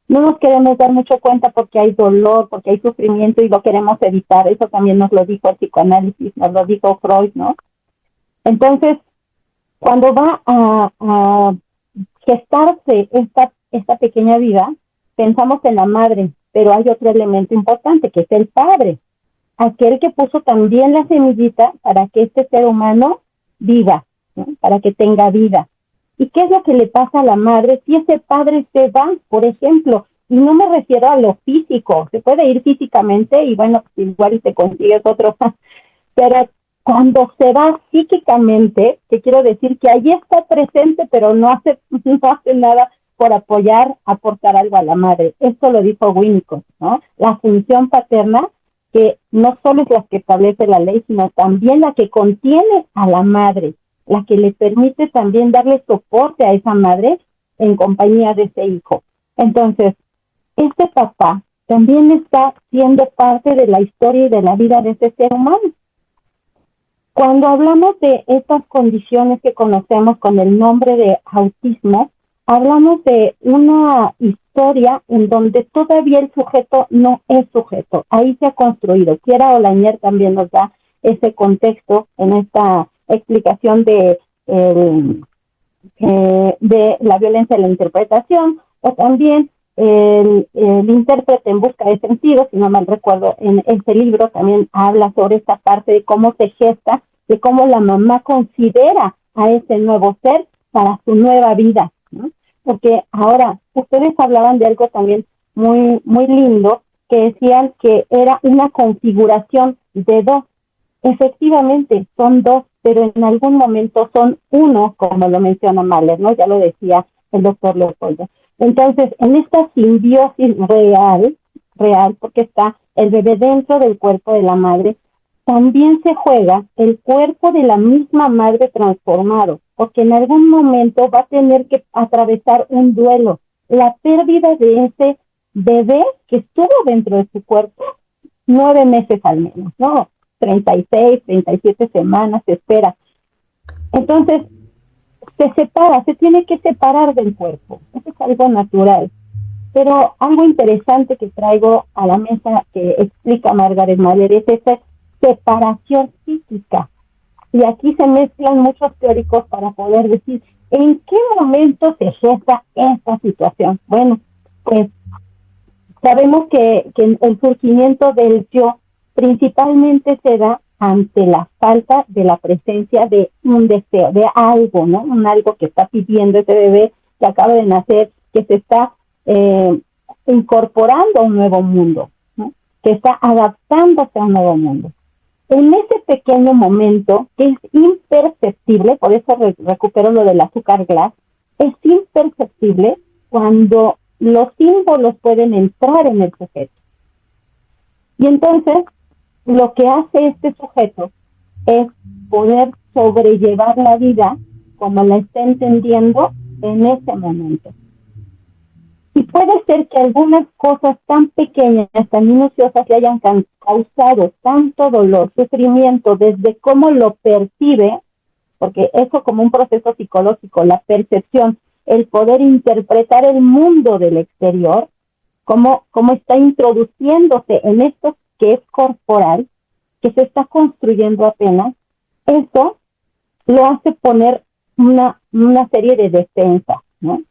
No nos queremos dar mucho cuenta porque hay dolor, porque hay sufrimiento y lo queremos evitar. Eso también nos lo dijo el psicoanálisis, nos lo dijo Freud, ¿no? Entonces, cuando va a gestarse esta pequeña vida, pensamos en la madre, pero hay otro elemento importante, que es el padre, aquel que puso también la semillita para que este ser humano viva, ¿no?, para que tenga vida. ¿Y qué es lo que le pasa a la madre si ese padre se va, por ejemplo? Y no me refiero a lo físico, se puede ir físicamente y bueno, pues igual te consigues otro, pero cuando se va psíquicamente, que quiero decir que allí está presente, pero no hace nada por aportar algo a la madre. Esto lo dijo Winnicott, ¿no? La función paterna, que no solo es la que establece la ley, sino también la que contiene a la madre, la que le permite también darle soporte a esa madre en compañía de ese hijo. Entonces, este papá también está siendo parte de la historia y de la vida de ese ser humano. Cuando hablamos de estas condiciones que conocemos con el nombre de autismo, hablamos de una historia en donde todavía el sujeto no es sujeto. Ahí se ha construido. Chiara Olañer también nos da ese contexto en esta explicación de la violencia de la interpretación, o también el intérprete en busca de sentido, si no mal recuerdo, en este libro también habla sobre esta parte de cómo se gesta, de cómo la mamá considera a ese nuevo ser para su nueva vida, ¿no? Porque ahora, ustedes hablaban de algo también muy, muy lindo, que decían que era una configuración de dos. Efectivamente, son dos, pero en algún momento son uno, como lo menciona Mahler, ¿no? Ya lo decía el doctor Leopoldo. Entonces, en esta simbiosis real, porque está el bebé dentro del cuerpo de la madre, también se juega el cuerpo de la misma madre transformado, porque en algún momento va a tener que atravesar un duelo, la pérdida de ese bebé que estuvo dentro de su cuerpo 9 meses al menos, ¿no? 36, 37 semanas se espera. Entonces, se tiene que separar del cuerpo. Eso es algo natural. Pero algo interesante que traigo a la mesa que explica Margaret Mahler es esa separación psíquica. Y aquí se mezclan muchos teóricos para poder decir en qué momento se gesta esta situación. Bueno, pues sabemos que el surgimiento del yo principalmente se da ante la falta de la presencia de un deseo, de algo, ¿no? Un algo que está pidiendo ese bebé que acaba de nacer, que se está incorporando a un nuevo mundo, ¿no? Que está adaptándose a un nuevo mundo. En ese pequeño momento, que es imperceptible, por eso recupero lo del azúcar glass, es imperceptible cuando los símbolos pueden entrar en el sujeto. Y entonces, lo que hace este sujeto es poder sobrellevar la vida como la está entendiendo en ese momento. Y puede ser que algunas cosas tan pequeñas, tan minuciosas, le hayan causado tanto dolor, sufrimiento, desde cómo lo percibe, porque eso como un proceso psicológico, la percepción, el poder interpretar el mundo del exterior, cómo está introduciéndose en esto que es corporal, que se está construyendo apenas, eso lo hace poner una serie de defensas, ¿no?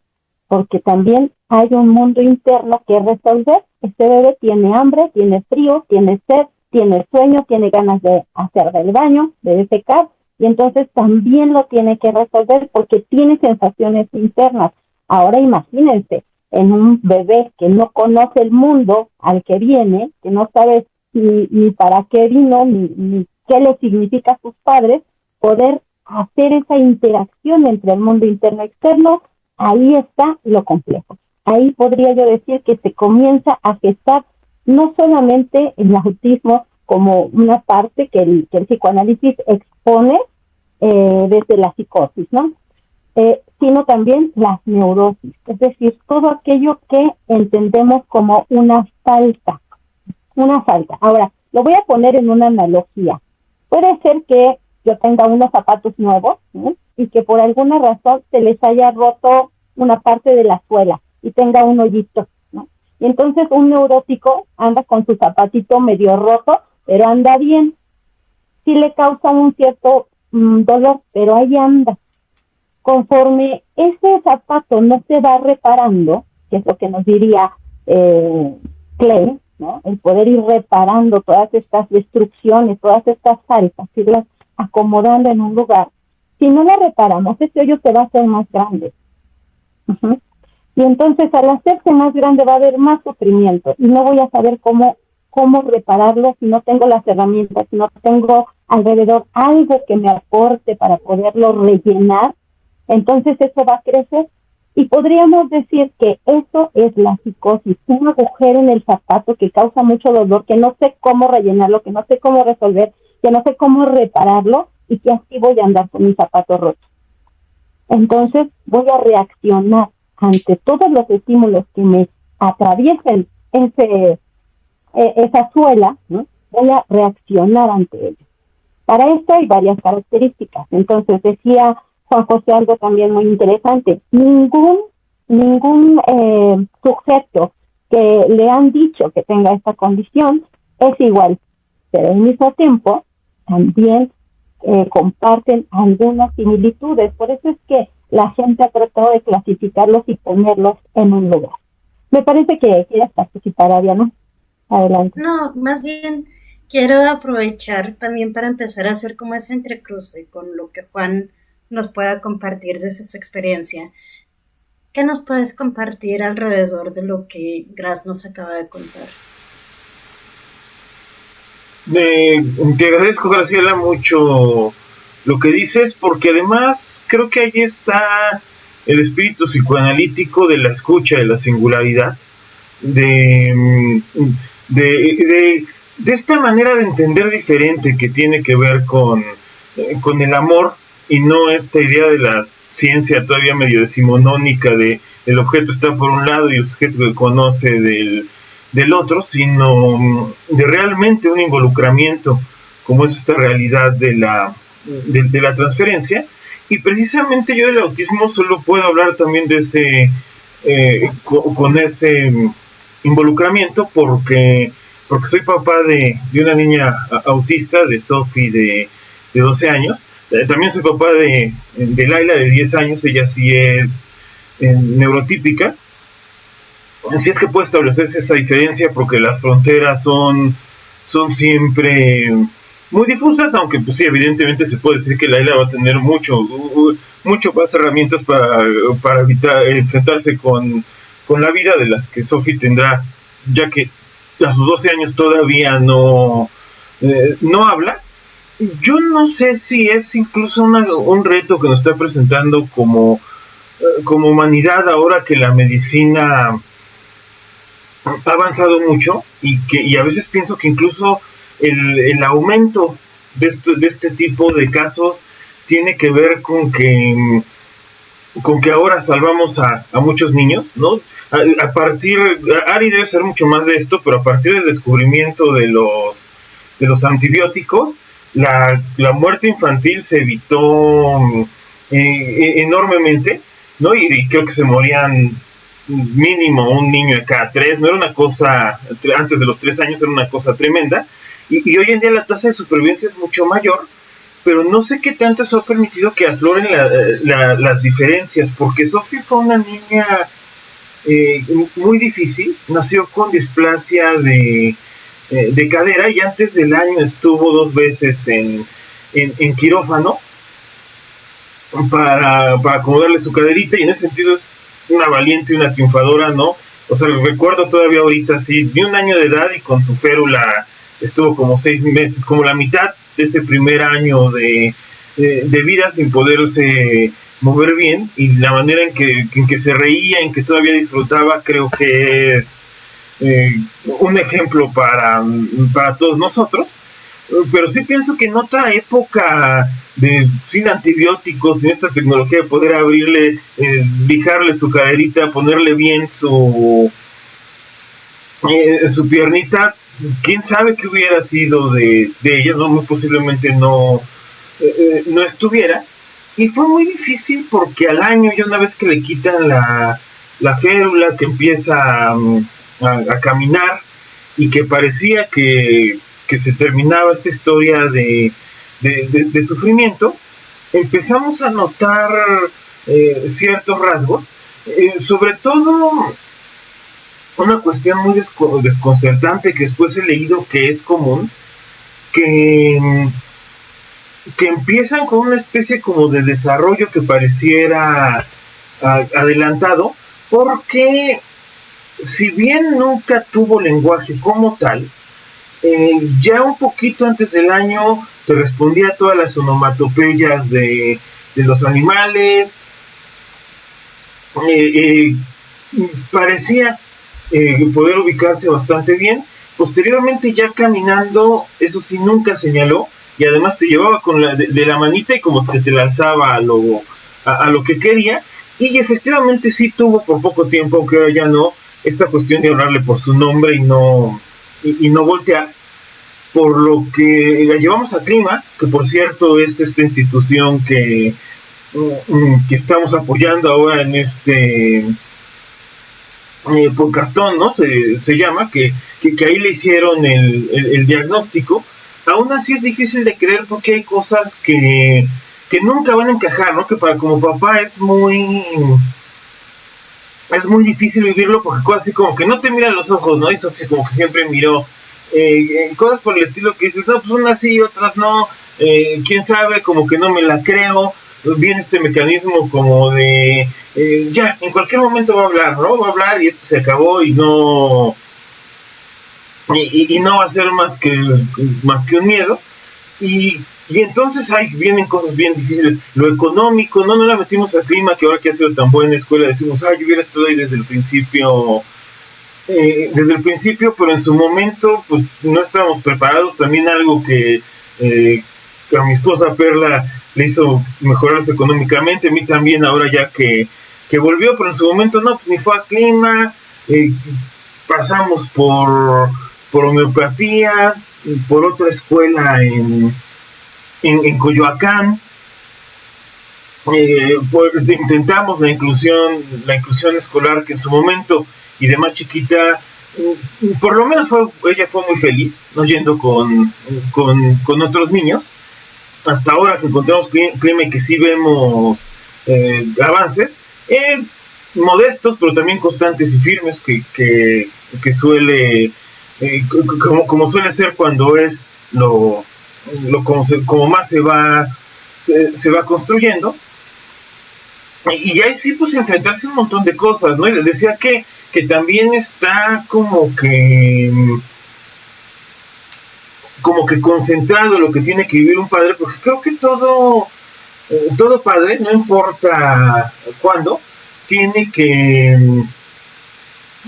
Porque también hay un mundo interno que resolver. Este bebé tiene hambre, tiene frío, tiene sed, tiene sueño, tiene ganas de hacer del baño, de defecar, y entonces también lo tiene que resolver porque tiene sensaciones internas. Ahora imagínense, en un bebé que no conoce el mundo al que viene, que no sabe ni para qué vino, ni qué le significa a sus padres, poder hacer esa interacción entre el mundo interno y externo, ahí está lo complejo. Ahí podría yo decir que se comienza a gestar no solamente el autismo como una parte que el psicoanálisis expone desde la psicosis, ¿no? Sino también las neurosis, es decir, todo aquello que entendemos como una falta. Ahora, lo voy a poner en una analogía. Puede ser que yo tenga unos zapatos nuevos, ¿sí? Y que por alguna razón se les haya roto una parte de la suela y tenga un hoyito, ¿no? Y entonces un neurótico anda con su zapatito medio roto, pero anda bien. Sí le causa un cierto dolor, pero ahí anda. Conforme ese zapato no se va reparando, que es lo que nos diría Klein, ¿no? El poder ir reparando todas estas destrucciones, todas estas faltas, irlas acomodando en un lugar. Si no la reparamos, ese hoyo se va a hacer más grande. Uh-huh. Y entonces al hacerse más grande va a haber más sufrimiento y no voy a saber cómo repararlo si no tengo las herramientas, si no tengo alrededor algo que me aporte para poderlo rellenar, entonces eso va a crecer. Y podríamos decir que eso es la psicosis, un agujero en el zapato que causa mucho dolor, que no sé cómo rellenarlo, que no sé cómo resolver, que no sé cómo repararlo, y que así voy a andar con mi zapato roto. Entonces voy a reaccionar ante todos los estímulos que me atraviesen esa suela, ¿no? Voy a reaccionar ante ellos. Para esto hay varias características. Entonces decía Juan José algo también muy interesante. Ningún sujeto que le han dicho que tenga esta condición es igual, pero al mismo tiempo también comparten algunas similitudes. Por eso es que la gente ha tratado de clasificarlos y ponerlos en un lugar. Me parece que quieres participar, Ariana. Adelante. No, más bien quiero aprovechar también para empezar a hacer como ese entrecruce con lo que Juan nos pueda compartir desde su experiencia. ¿Qué nos puedes compartir alrededor de lo que Gras nos acaba de contar? Te agradezco, Graciela, mucho lo que dices, porque además creo que ahí está el espíritu psicoanalítico de la escucha, de la singularidad, de esta manera de entender diferente que tiene que ver con el amor, y no esta idea de la ciencia todavía medio decimonónica de el objeto está por un lado y el sujeto que conoce del otro, sino de realmente un involucramiento como es esta realidad de la transferencia. Y precisamente yo del autismo solo puedo hablar también de ese con ese involucramiento porque soy papá de una niña autista, de Sophie de 12 años. También soy papá de Laila de 10 años, ella sí es neurotípica. Así es que puede establecerse esa diferencia porque las fronteras son siempre muy difusas, aunque pues sí, evidentemente se puede decir que Laila va a tener mucho más herramientas para evitar enfrentarse con la vida de las que Sophie tendrá, ya que a sus 12 años todavía no habla. Yo no sé si es incluso un reto que nos está presentando como humanidad ahora que la medicina ha avanzado mucho y a veces pienso que incluso el aumento de este tipo de casos tiene que ver con que ahora salvamos a muchos niños, ¿no? Ari debe ser mucho más de esto, pero a partir del descubrimiento de los antibióticos, la muerte infantil se evitó enormemente, ¿no? Y creo que se morían mínimo un niño de cada 3, no era una cosa, antes de los 3 años era una cosa tremenda, y hoy en día la tasa de supervivencia es mucho mayor, pero no sé qué tanto eso ha permitido que afloren las diferencias, porque Sophie fue una niña muy difícil, nació con displasia de cadera y antes del año estuvo 2 veces en quirófano para acomodarle su caderita, y en ese sentido es una valiente y una triunfadora, ¿no? O sea, recuerdo todavía ahorita, sí, de 1 año de edad y con su férula estuvo como 6 meses, como la mitad de ese primer año de vida sin poderse mover bien, y la manera en que se reía, en que todavía disfrutaba, creo que es un ejemplo para todos nosotros. Pero sí pienso que en otra época sin antibióticos, sin esta tecnología de poder abrirle, lijarle su caderita, ponerle bien su piernita, quién sabe qué hubiera sido de ella, ¿no? Muy posiblemente no estuviera. Y fue muy difícil porque al año, ya una vez que le quitan la férula, que empieza a caminar y que parecía que se terminaba esta historia de sufrimiento, empezamos a notar ciertos rasgos, sobre todo una cuestión muy desconcertante que después he leído que es común, que empiezan con una especie como de desarrollo que pareciera adelantado, porque si bien nunca tuvo lenguaje como tal, ya un poquito antes del año te respondía a todas las onomatopeyas de los animales. Parecía poder ubicarse bastante bien. Posteriormente, ya caminando, eso sí, nunca señaló, y además te llevaba con de la manita y como que te la alzaba a lo que quería. Y efectivamente sí tuvo por poco tiempo, aunque ahora ya no, esta cuestión de hablarle por su nombre y no voltear, por lo que la llevamos a Clima, que por cierto es esta institución que estamos apoyando ahora en este podcastón, ¿no? Se llama, que ahí le hicieron el diagnóstico. Aún así es difícil de creer porque hay cosas que nunca van a encajar, ¿no? Que para como papá es muy difícil vivirlo, porque cosas así como que no te miran los ojos, ¿no? Eso que como que siempre miró. Cosas por el estilo que dices, no, pues unas sí, otras no, quién sabe, como que no me la creo. Viene este mecanismo como de, ya, en cualquier momento va a hablar, ¿no? Va a hablar y esto se acabó y no va a ser más que un miedo. Y entonces ahí vienen cosas bien difíciles. Lo económico, no la metimos al Clima, que ahora que ha sido tan buena escuela, decimos, yo hubiera estado ahí desde el principio, pero en su momento, pues no estábamos preparados. También algo que a mi esposa Perla le hizo mejorarse económicamente, a mí también ahora ya que volvió, pero en su momento no, pues ni fue a Clima. Pasamos por homeopatía, por otra escuela en Coyoacán. Intentamos la inclusión escolar, que en su momento y de más chiquita, por lo menos ella fue muy feliz, no yendo con otros niños. Hasta ahora que encontramos Clima y que sí vemos avances, modestos, pero también constantes y firmes, que suele, como suele ser cuando es como más se va construyendo. Y ahí sí, pues enfrentarse a un montón de cosas, ¿no? Y les decía que también está como que concentrado lo que tiene que vivir un padre, porque creo que todo padre, no importa cuándo, tiene que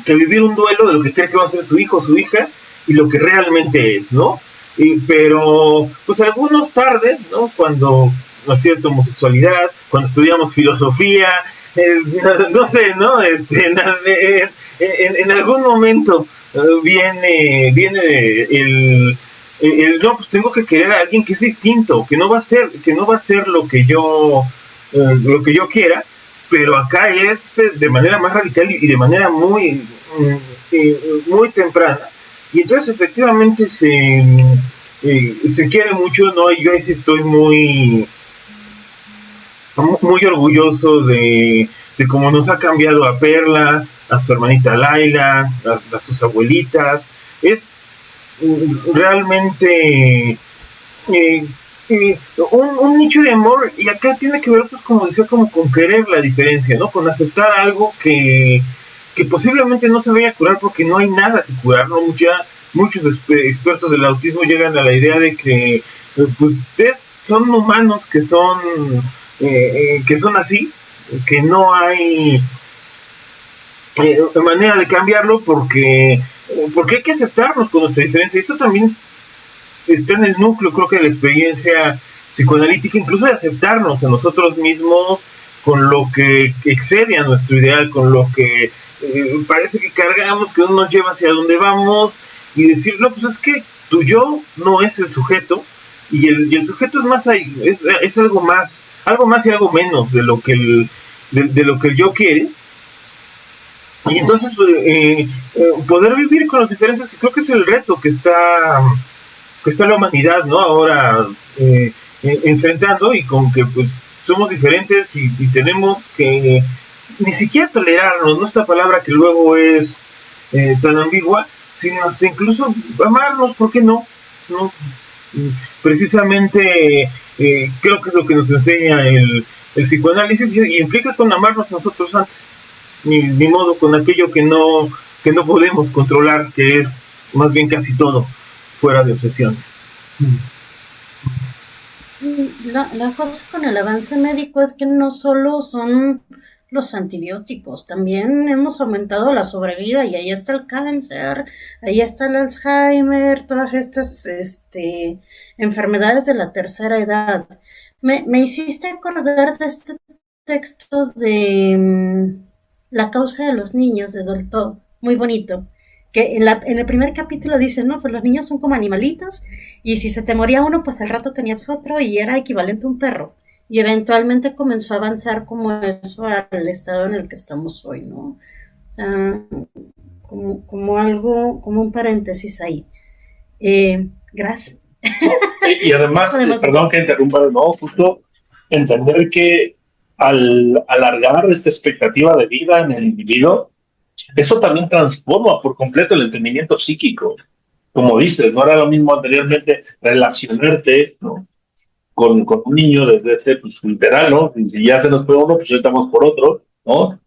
vivir un duelo de lo que cree que va a ser su hijo o su hija y lo que realmente es, ¿no? Pero pues algunos tarde, ¿no? Cuando, ¿no es cierto?, homosexualidad, cuando estudiamos filosofía, no sé, ¿no? En algún momento viene el no, pues tengo que querer a alguien que es distinto, que no va a ser lo que yo quiera, pero acá es de manera más radical y de manera muy temprana. Y entonces efectivamente se quiere mucho, ¿no? Y yo ahí sí estoy muy orgulloso de cómo nos ha cambiado a Perla, a su hermanita Laila, a sus abuelitas. Es realmente un nicho de amor, y acá tiene que ver, pues como decía, como con querer la diferencia, ¿no? Con aceptar algo que posiblemente no se vaya a curar porque no hay nada que curar, ¿no? Ya muchos expertos del autismo llegan a la idea de que pues son humanos que son así, que no hay manera de cambiarlo porque hay que aceptarnos con nuestra diferencia. Eso también está en el núcleo, creo que, de la experiencia psicoanalítica, incluso de aceptarnos a nosotros mismos con lo que excede a nuestro ideal, con lo que parece que cargamos, que no nos lleva hacia donde vamos, y decir, no, pues es que tu yo no es el sujeto, y el sujeto es más, es algo más y algo menos de lo que el yo quiere. Y entonces poder vivir con los diferentes, que creo que es el reto que está la humanidad, ¿no? Ahora enfrentando, y con que pues somos diferentes y tenemos que ni siquiera tolerarnos, ¿no? Esta palabra que luego es tan ambigua, sino hasta incluso amarnos, ¿por qué no? Precisamente creo que es lo que nos enseña el psicoanálisis, y implica con amarnos nosotros antes. Ni modo con aquello que no podemos controlar, que es más bien casi todo fuera de obsesiones. La cosa con el avance médico es que no solo son los antibióticos, también hemos aumentado la sobrevida y ahí está el cáncer, ahí está el Alzheimer, todas estas enfermedades de la tercera edad. Me hiciste acordar de estos textos de La causa de los niños de Dolto, muy bonito, que en el primer capítulo dicen, no, pues los niños son como animalitos y si se te moría uno, pues al rato tenías otro y era equivalente a un perro. Y eventualmente comenzó a avanzar como eso al estado en el que estamos hoy, ¿no? O sea, como algo, como un paréntesis ahí. Gracias. Y además, perdón que interrumpa, no, justo entender que al alargar esta expectativa de vida en el individuo, eso también transforma por completo el entendimiento psíquico. Como dices, no era lo mismo anteriormente relacionarte, ¿no?, con un niño desde este, pues, literal, ¿no? Y si ya se nos fue uno, pues ya estamos por otro, ¿no?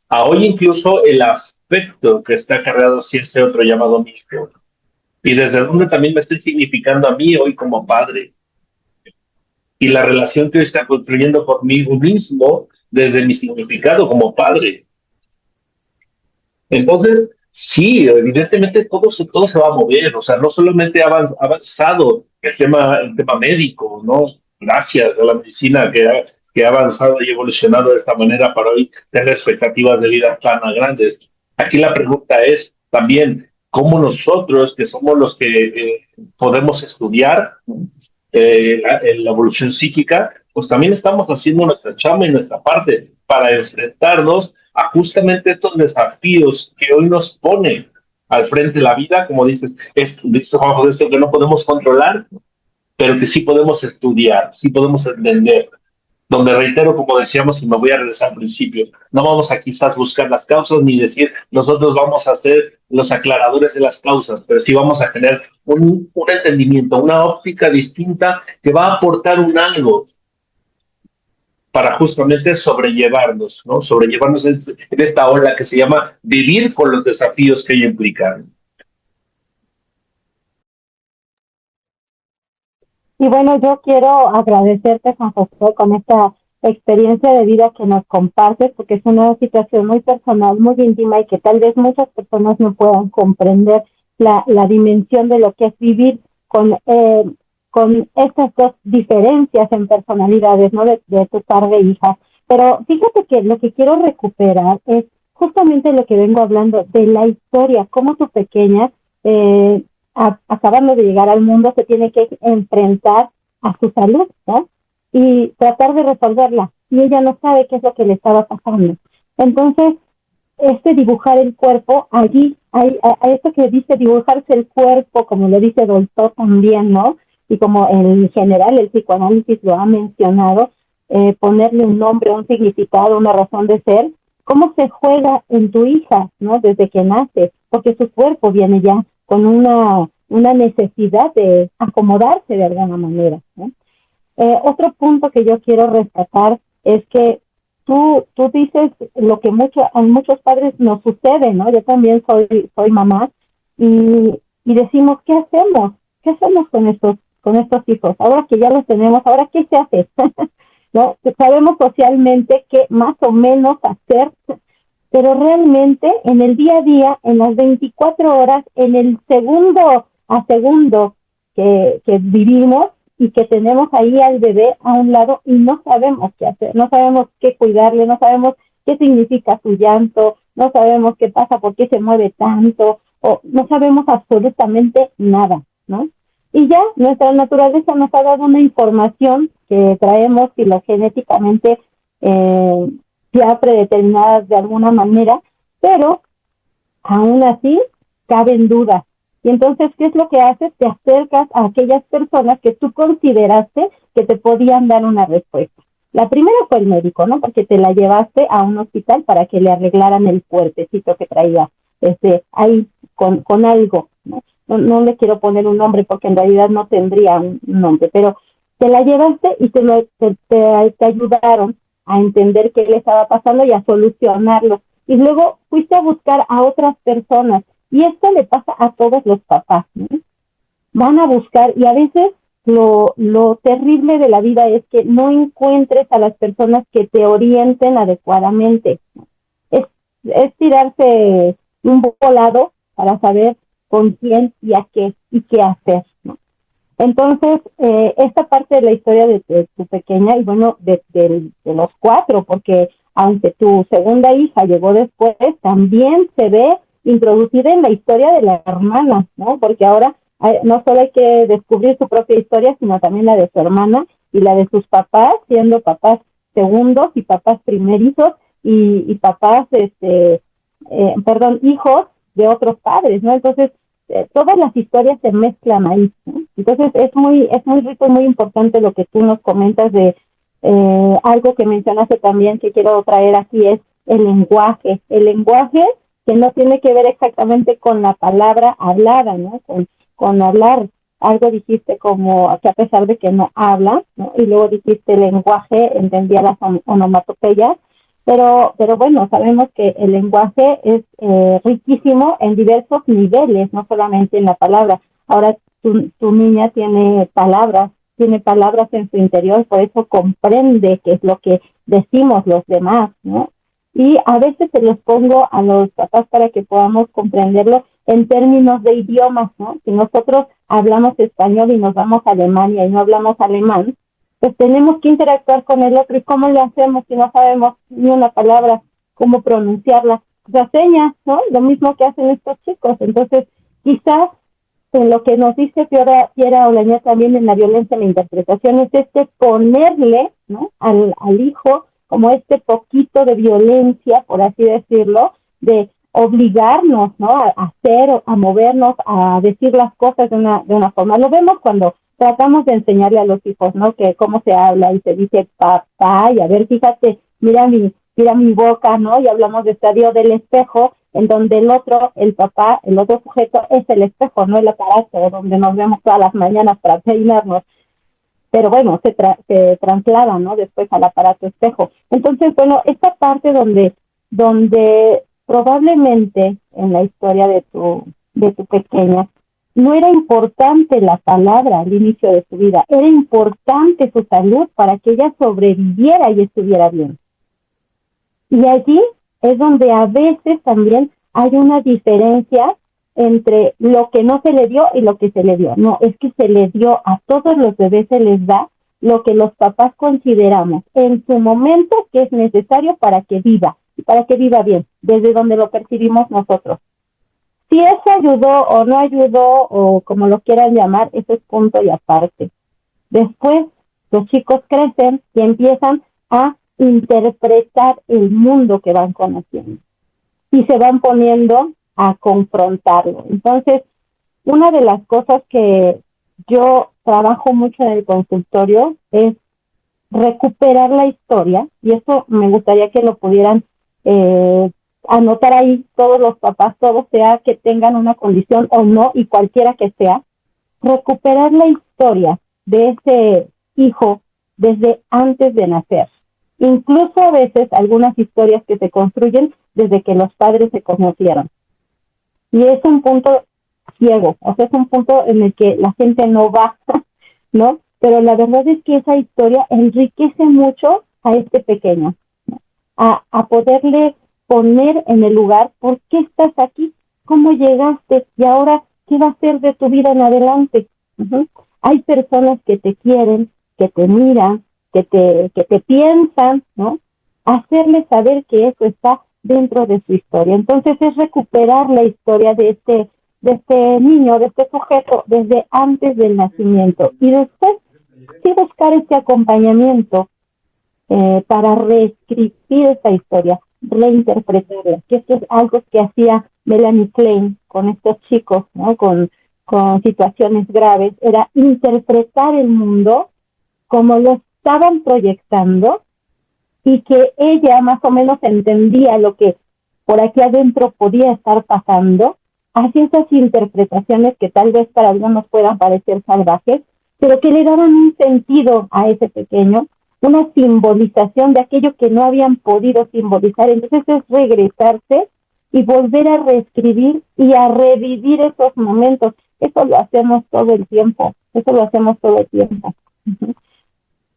A hoy incluso el afecto que está cargado hacia ese otro llamado hijo. Y desde donde también me estoy significando a mí hoy como padre. Y la relación que está construyendo conmigo mismo desde mi significado como padre. Entonces, sí, evidentemente todo se va a mover, o sea, no solamente ha avanzado el tema médico, ¿no? Gracias a la medicina que ha avanzado y evolucionado de esta manera para hoy tener expectativas de vida tan grandes. Aquí la pregunta es también cómo nosotros, que somos los que podemos estudiar la evolución psíquica, pues también estamos haciendo nuestra chamba y nuestra parte para enfrentarnos a justamente estos desafíos que hoy nos pone al frente de la vida, como dices, dice Juanjo, esto que no podemos controlar, pero que sí podemos estudiar, sí podemos entender. Donde reitero, como decíamos, y me voy a regresar al principio, no vamos a quizás buscar las causas ni decir nosotros vamos a ser los aclaradores de las causas, pero sí vamos a tener un entendimiento, una óptica distinta que va a aportar un algo para justamente sobrellevarnos, ¿no? Sobrellevarnos en esta ola que se llama vivir con los desafíos que ello implican. Y bueno, yo quiero agradecerte, Juan José, con esta experiencia de vida que nos compartes, porque es una situación muy personal, muy íntima y que tal vez muchas personas no puedan comprender la dimensión de lo que es vivir con estas dos diferencias en personalidades, ¿no? De tu padre e hija. Pero fíjate que lo que quiero recuperar es justamente lo que vengo hablando de la historia, cómo tu pequeña, acabando de llegar al mundo, se tiene que enfrentar a su salud, ¿no? Y tratar de resolverla. Y ella no sabe qué es lo que le estaba pasando. Entonces, dibujar el cuerpo, allí hay esto que dice dibujarse el cuerpo, como lo dice Dolto también, ¿no? Y como en general el psicoanálisis lo ha mencionado, ponerle un nombre, un significado, una razón de ser, cómo se juega en tu hija, ¿no? Desde que nace, porque su cuerpo viene ya con una necesidad de acomodarse de alguna manera, ¿no? Otro punto que yo quiero rescatar es que tú dices lo que a muchos padres nos sucede, ¿no? Yo también soy mamá y decimos, ¿qué hacemos? ¿Qué hacemos con estos hijos? Ahora que ya los tenemos, ¿ahora qué se hace? ¿No? Sabemos socialmente qué más o menos hacer, pero realmente en el día a día, en las 24 horas, en el segundo a segundo que vivimos y que tenemos ahí al bebé a un lado y no sabemos qué hacer, no sabemos qué cuidarle, no sabemos qué significa su llanto, no sabemos qué pasa, por qué se mueve tanto, o no sabemos absolutamente nada, ¿no? Y ya nuestra naturaleza nos ha dado una información que traemos filogenéticamente ya predeterminadas de alguna manera, pero aún así caben dudas. Y entonces, ¿qué es lo que haces? Te acercas a aquellas personas que tú consideraste que te podían dar una respuesta. La primera fue el médico, ¿no? Porque te la llevaste a un hospital para que le arreglaran el cuerpecito que traía ahí con algo, ¿no? No le quiero poner un nombre porque en realidad no tendría un nombre, pero te la llevaste y te ayudaron a entender qué le estaba pasando y a solucionarlo. Y luego fuiste a buscar a otras personas. Y esto le pasa a todos los papás, ¿no? Van a buscar y a veces lo terrible de la vida es que no encuentres a las personas que te orienten adecuadamente. Es tirarse un volado para saber con quién y a qué y qué hacer, ¿no? Entonces, esta parte de la historia de tu pequeña, y bueno, de los 4, porque aunque tu segunda hija llegó después, también se ve introducida en la historia de la hermana, ¿no? Porque ahora no solo hay que descubrir su propia historia, sino también la de su hermana y la de sus papás, siendo papás segundos y papás primerizos y papás, hijos de otros padres, ¿no? Entonces, todas las historias se mezclan ahí, ¿no? Entonces es muy rico y muy importante lo que tú nos comentas de algo que mencionaste también que quiero traer aquí es el lenguaje que no tiene que ver exactamente con la palabra hablada, ¿no? Con hablar. Algo dijiste como que a pesar de que no habla, ¿no? Y luego dijiste lenguaje, entendía las onomatopeyas, pero bueno, sabemos que el lenguaje es riquísimo en diversos niveles, no solamente en la palabra. Ahora tu niña tiene palabras en su interior, por eso comprende qué es lo que decimos los demás, ¿no? Y a veces se los pongo a los papás para que podamos comprenderlo en términos de idiomas, ¿no? Si nosotros hablamos español y nos vamos a Alemania y no hablamos alemán, pues tenemos que interactuar con el otro. ¿Y cómo le hacemos si no sabemos ni una palabra, cómo pronunciarla? Pues señas, ¿no? Lo mismo que hacen estos chicos. Entonces, quizás en lo que nos dice Piera Olaña también en la violencia en la interpretación es ponerle, ¿no? al hijo como poquito de violencia, por así decirlo, de obligarnos, ¿no? A hacer, a movernos, a decir las cosas de una forma. Lo vemos cuando tratamos de enseñarle a los hijos, ¿no? Que cómo se habla y se dice papá, y a ver, fíjate, mira mi boca, ¿no? Y hablamos de estadio del espejo, en donde el otro sujeto es el espejo, no el aparato, donde nos vemos todas las mañanas para peinarnos. Pero bueno, se traslada, ¿no? Después al aparato espejo. Entonces, bueno, esta parte donde probablemente en la historia de tu pequeña no era importante la palabra al inicio de su vida, era importante su salud para que ella sobreviviera y estuviera bien. Y allí es donde a veces también hay una diferencia entre lo que no se le dio y lo que se le dio. No, es que se le dio, a todos los bebés se les da lo que los papás consideramos en su momento que es necesario para que viva bien, desde donde lo percibimos nosotros. Si eso ayudó o no ayudó, o como lo quieran llamar, eso es punto y aparte. Después, los chicos crecen y empiezan a interpretar el mundo que van conociendo y se van poniendo a confrontarlo. Entonces, una de las cosas que yo trabajo mucho en el consultorio es recuperar la historia, y eso me gustaría que lo pudieran anotar ahí todos los papás, todo sea que tengan una condición o no, y cualquiera que sea, recuperar la historia de ese hijo desde antes de nacer. Incluso a veces algunas historias que se construyen desde que los padres se conocieron. Y es un punto ciego, o sea, es un punto en el que la gente no va, ¿no? Pero la verdad es que esa historia enriquece mucho a este pequeño, ¿no? A poderle poner en el lugar, ¿por qué estás aquí? ¿Cómo llegaste? Y ahora, ¿qué va a ser de tu vida en adelante? Uh-huh. Hay personas que te quieren, que te miran, que te piensan, ¿no? Hacerles saber que eso está dentro de su historia. Entonces es recuperar la historia de este niño, de este sujeto, desde antes del nacimiento. Y después sí buscar este acompañamiento para reescribir esta historia, reinterpretarla, que esto es algo que hacía Melanie Klein con estos chicos, ¿no? Con situaciones graves, era interpretar el mundo como lo estaban proyectando, y que ella más o menos entendía lo que por aquí adentro podía estar pasando, hacía esas interpretaciones que tal vez para algunos puedan parecer salvajes, pero que le daban un sentido a ese pequeño, una simbolización de aquello que no habían podido simbolizar. Entonces es regresarse y volver a reescribir y a revivir esos momentos. Eso lo hacemos todo el tiempo. Eso lo hacemos todo el tiempo. Uh-huh.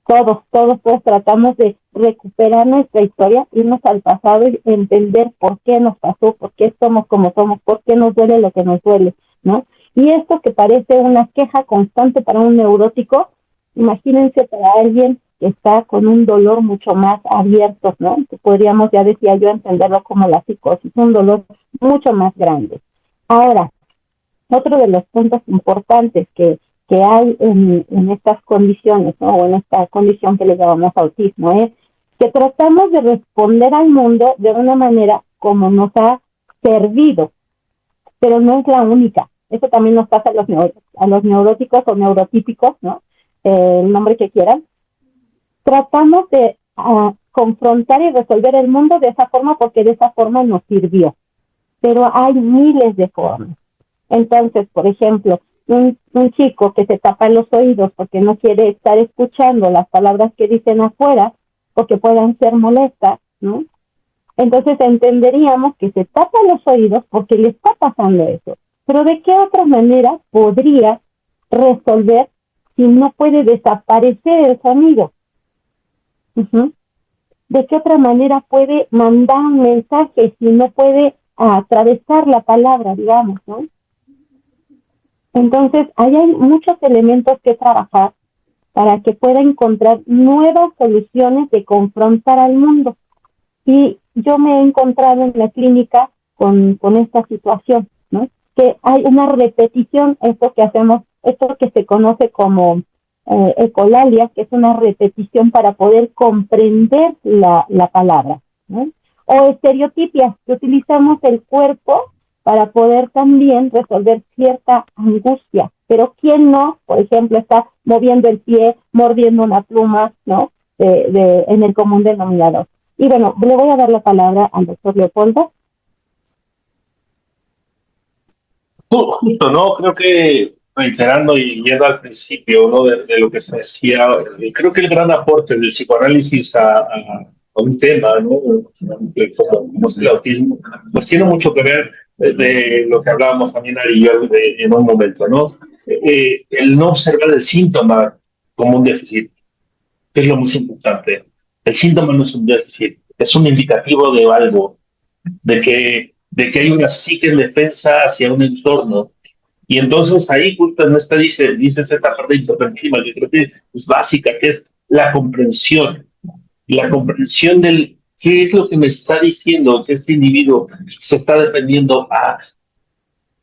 Todos tratamos de recuperar nuestra historia, irnos al pasado y entender por qué nos pasó, por qué somos como somos, por qué nos duele lo que nos duele, ¿no? Y esto que parece una queja constante para un neurótico, imagínense para alguien que está con un dolor mucho más abierto, ¿no? Que podríamos, ya decía yo, entenderlo como la psicosis, un dolor mucho más grande. Ahora, otro de los puntos importantes que hay en estas condiciones, ¿no? O en esta condición que le llamamos autismo, es que tratamos de responder al mundo de una manera como nos ha servido, pero no es la única. Eso también nos pasa a los neuróticos o neurotípicos, ¿no? El nombre que quieran. Tratamos de confrontar y resolver el mundo de esa forma porque de esa forma nos sirvió. Pero hay miles de formas. Entonces, por ejemplo, un chico que se tapa los oídos porque no quiere estar escuchando las palabras que dicen afuera porque puedan ser molestas, ¿no? Entonces entenderíamos que se tapa los oídos porque le está pasando eso. Pero ¿de qué otra manera podría resolver si no puede desaparecer el sonido? Uh-huh. ¿De qué otra manera puede mandar un mensaje si no puede atravesar la palabra, digamos, ¿no? Entonces, ahí hay muchos elementos que trabajar para que pueda encontrar nuevas soluciones de confrontar al mundo. Y yo me he encontrado en la clínica con esta situación, ¿no? Que hay una repetición, esto que se conoce como ecolalia, que es una repetición para poder comprender la palabra, ¿no? O estereotipias, que utilizamos el cuerpo para poder también resolver cierta angustia. Pero ¿quién no, por ejemplo, está moviendo el pie, mordiendo una pluma, ¿no? En el común denominador? Y bueno, le voy a dar la palabra al doctor Leopoldo. Justo, ¿no? Creo que reiterando y yendo al principio, ¿no? De lo que se decía, creo que el gran aporte del psicoanálisis a un tema, ¿no? Como es el autismo, pues tiene mucho que ver de lo que hablábamos también Ari y yo en un momento, ¿no? El no observar el síntoma como un déficit, que es lo más importante. El síntoma no es un déficit, es un indicativo de algo, de que hay una psique en defensa hacia un entorno. Y entonces ahí justo en esta dice esta parte interventiva que creo que es básica, que es la comprensión del qué es lo que me está diciendo que este individuo se está defendiendo a.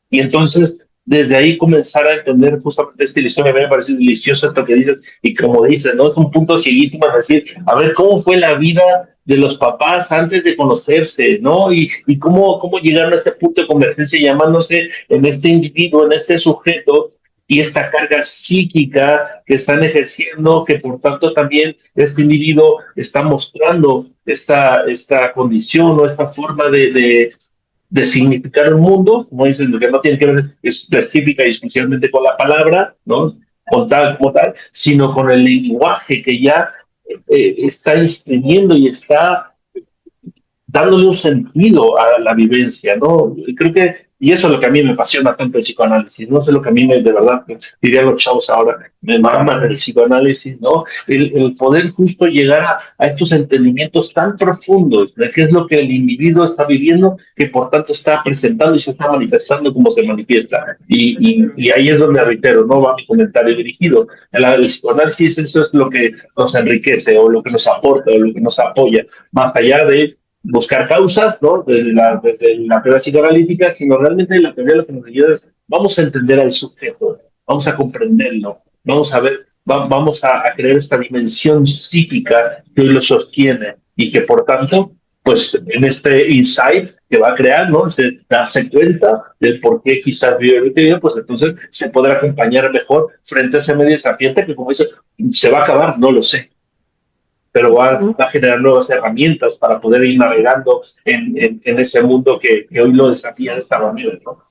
Y entonces desde ahí comenzar a entender justamente esta historia. Me parece delicioso esto que dices, y como dices, ¿no? Es un punto cieguísimo, es decir, a ver cómo fue la vida de los papás antes de conocerse, ¿no? Y cómo llegaron a este punto de convergencia llamándose en este individuo, en este sujeto, y esta carga psíquica que están ejerciendo, que por tanto también este individuo está mostrando esta condición o esta forma de significar el mundo, como dicen, que no tiene que ver específica y exclusivamente con la palabra, ¿no? Como tal, sino con el lenguaje que ya está inscribiendo y está dándole un sentido a la vivencia, ¿no? Y creo que, y eso es lo que a mí me apasiona tanto el psicoanálisis, ¿no? Eso es lo que a mí de verdad, dirían los chavos ahora, me maman el psicoanálisis, ¿no? El poder justo llegar a estos entendimientos tan profundos de qué es lo que el individuo está viviendo, que por tanto está presentando y se está manifestando como se manifiesta. Y ahí es donde reitero, ¿no? Va mi comentario dirigido. El psicoanálisis, eso es lo que nos enriquece, o lo que nos aporta, o lo que nos apoya, más allá de buscar causas, ¿no? Desde la teoría psicoanalítica, sino realmente la teoría lo que nos ayuda es, vamos a entender al sujeto, vamos a comprenderlo, vamos a ver, vamos a crear esta dimensión psíquica que hoy lo sostiene y que por tanto, pues en este insight que va a crear, ¿no? Se darse cuenta del por qué quizás vive lo que vive, pues entonces se podrá acompañar mejor frente a ese medio desafiante que, como dice, se va a acabar, no lo sé, pero va a generar nuevas herramientas para poder ir navegando en ese mundo que hoy lo desafía de esta manera, ¿no?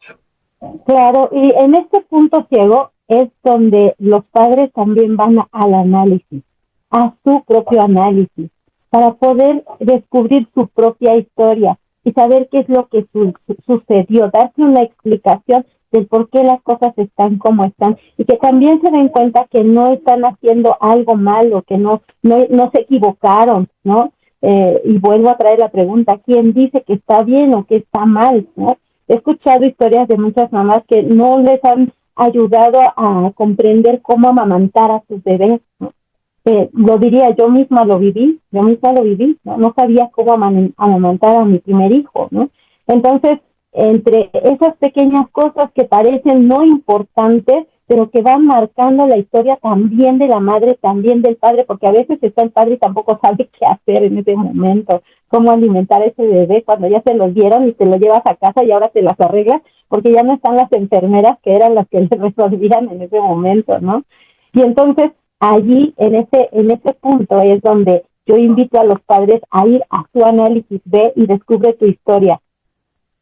Claro, y en este punto ciego es donde los padres también van al análisis, a su propio análisis, para poder descubrir su propia historia y saber qué es lo que sucedió, darse una explicación del por qué las cosas están como están, y que también se den cuenta que no están haciendo algo malo, que no se equivocaron, ¿no? Y vuelvo a traer la pregunta, ¿quién dice que está bien o que está mal, ¿no? He escuchado historias de muchas mamás que no les han ayudado a comprender cómo amamantar a sus bebés, ¿no? Lo diría, yo misma lo viví, ¿no? No sabía cómo amamantar a mi primer hijo, ¿no? Entonces, entre esas pequeñas cosas que parecen no importantes, pero que van marcando la historia también de la madre, también del padre, porque a veces está el padre y tampoco sabe qué hacer en ese momento, cómo alimentar a ese bebé cuando ya se lo dieron y te lo llevas a casa y ahora te las arreglas, porque ya no están las enfermeras que eran las que le resolvían en ese momento, ¿no? Y entonces, allí, en ese punto es donde yo invito a los padres a ir a su análisis, ve y descubre tu historia.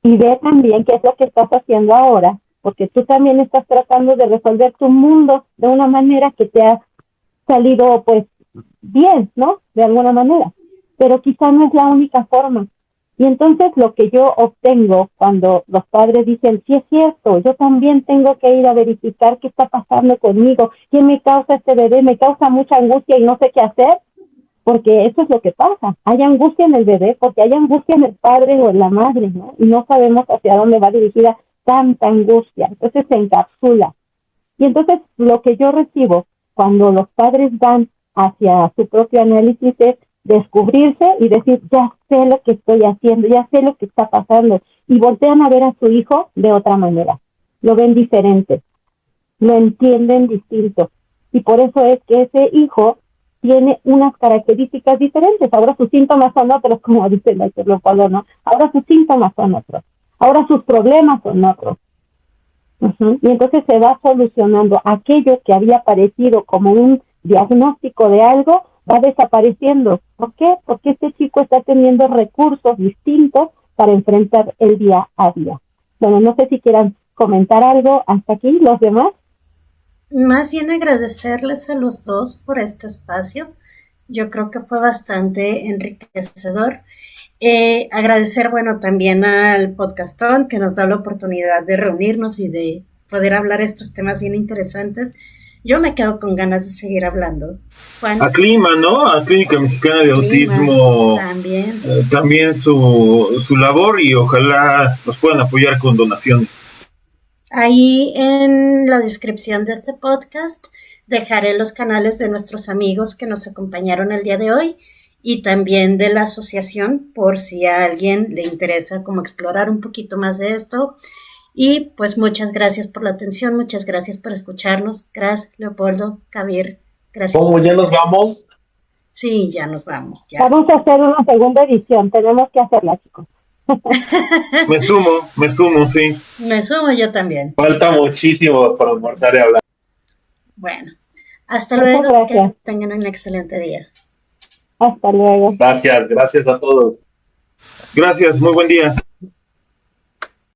Y ve también qué es lo que estás haciendo ahora, porque tú también estás tratando de resolver tu mundo de una manera que te ha salido, pues, bien, ¿no? De alguna manera. Pero quizá no es la única forma. Y entonces lo que yo obtengo cuando los padres dicen, sí es cierto, yo también tengo que ir a verificar qué está pasando conmigo, qué me causa este bebé, me causa mucha angustia y no sé qué hacer, porque eso es lo que pasa. Hay angustia en el bebé porque hay angustia en el padre o en la madre, ¿no? Y no sabemos hacia dónde va dirigida tanta angustia. Entonces se encapsula. Y entonces lo que yo recibo cuando los padres van hacia su propio análisis es descubrirse y decir, ya sé lo que estoy haciendo, ya sé lo que está pasando. Y voltean a ver a su hijo de otra manera. Lo ven diferente. Lo entienden distinto. Y por eso es que ese hijo tiene unas características diferentes. Ahora sus síntomas son otros, como dice el antropólogo, ¿no? Ahora sus síntomas son otros. Ahora sus problemas son otros. Y entonces se va solucionando. Aquello que había parecido como un diagnóstico de algo va desapareciendo. ¿Por qué? Porque este chico está teniendo recursos distintos para enfrentar el día a día. Bueno, no sé si quieran comentar algo hasta aquí, los demás. Más bien agradecerles a los dos por este espacio. Yo creo que fue bastante enriquecedor. Agradecer, bueno, también al Podcastón que nos da la oportunidad de reunirnos y de poder hablar estos temas bien interesantes. Yo me quedo con ganas de seguir hablando. Juan. A Clima, ¿no? A Clínica Mexicana de Autismo. También. También su labor, y ojalá nos puedan apoyar con donaciones. Ahí en la descripción de este podcast dejaré los canales de nuestros amigos que nos acompañaron el día de hoy y también de la asociación, por si a alguien le interesa como explorar un poquito más de esto. Y pues muchas gracias por la atención, muchas gracias por escucharnos. Gracias, Leopoldo, Kabir. Gracias. ¿Cómo ya nos vamos? Sí, ya nos vamos. Ya. Vamos a hacer una segunda edición, tenemos que hacerla, chicos. Me sumo, sí. Me sumo yo también. Falta muchísimo por almorzar y hablar. Bueno, hasta luego, que tengan un excelente día. Hasta luego. Gracias a todos. Gracias, muy buen día.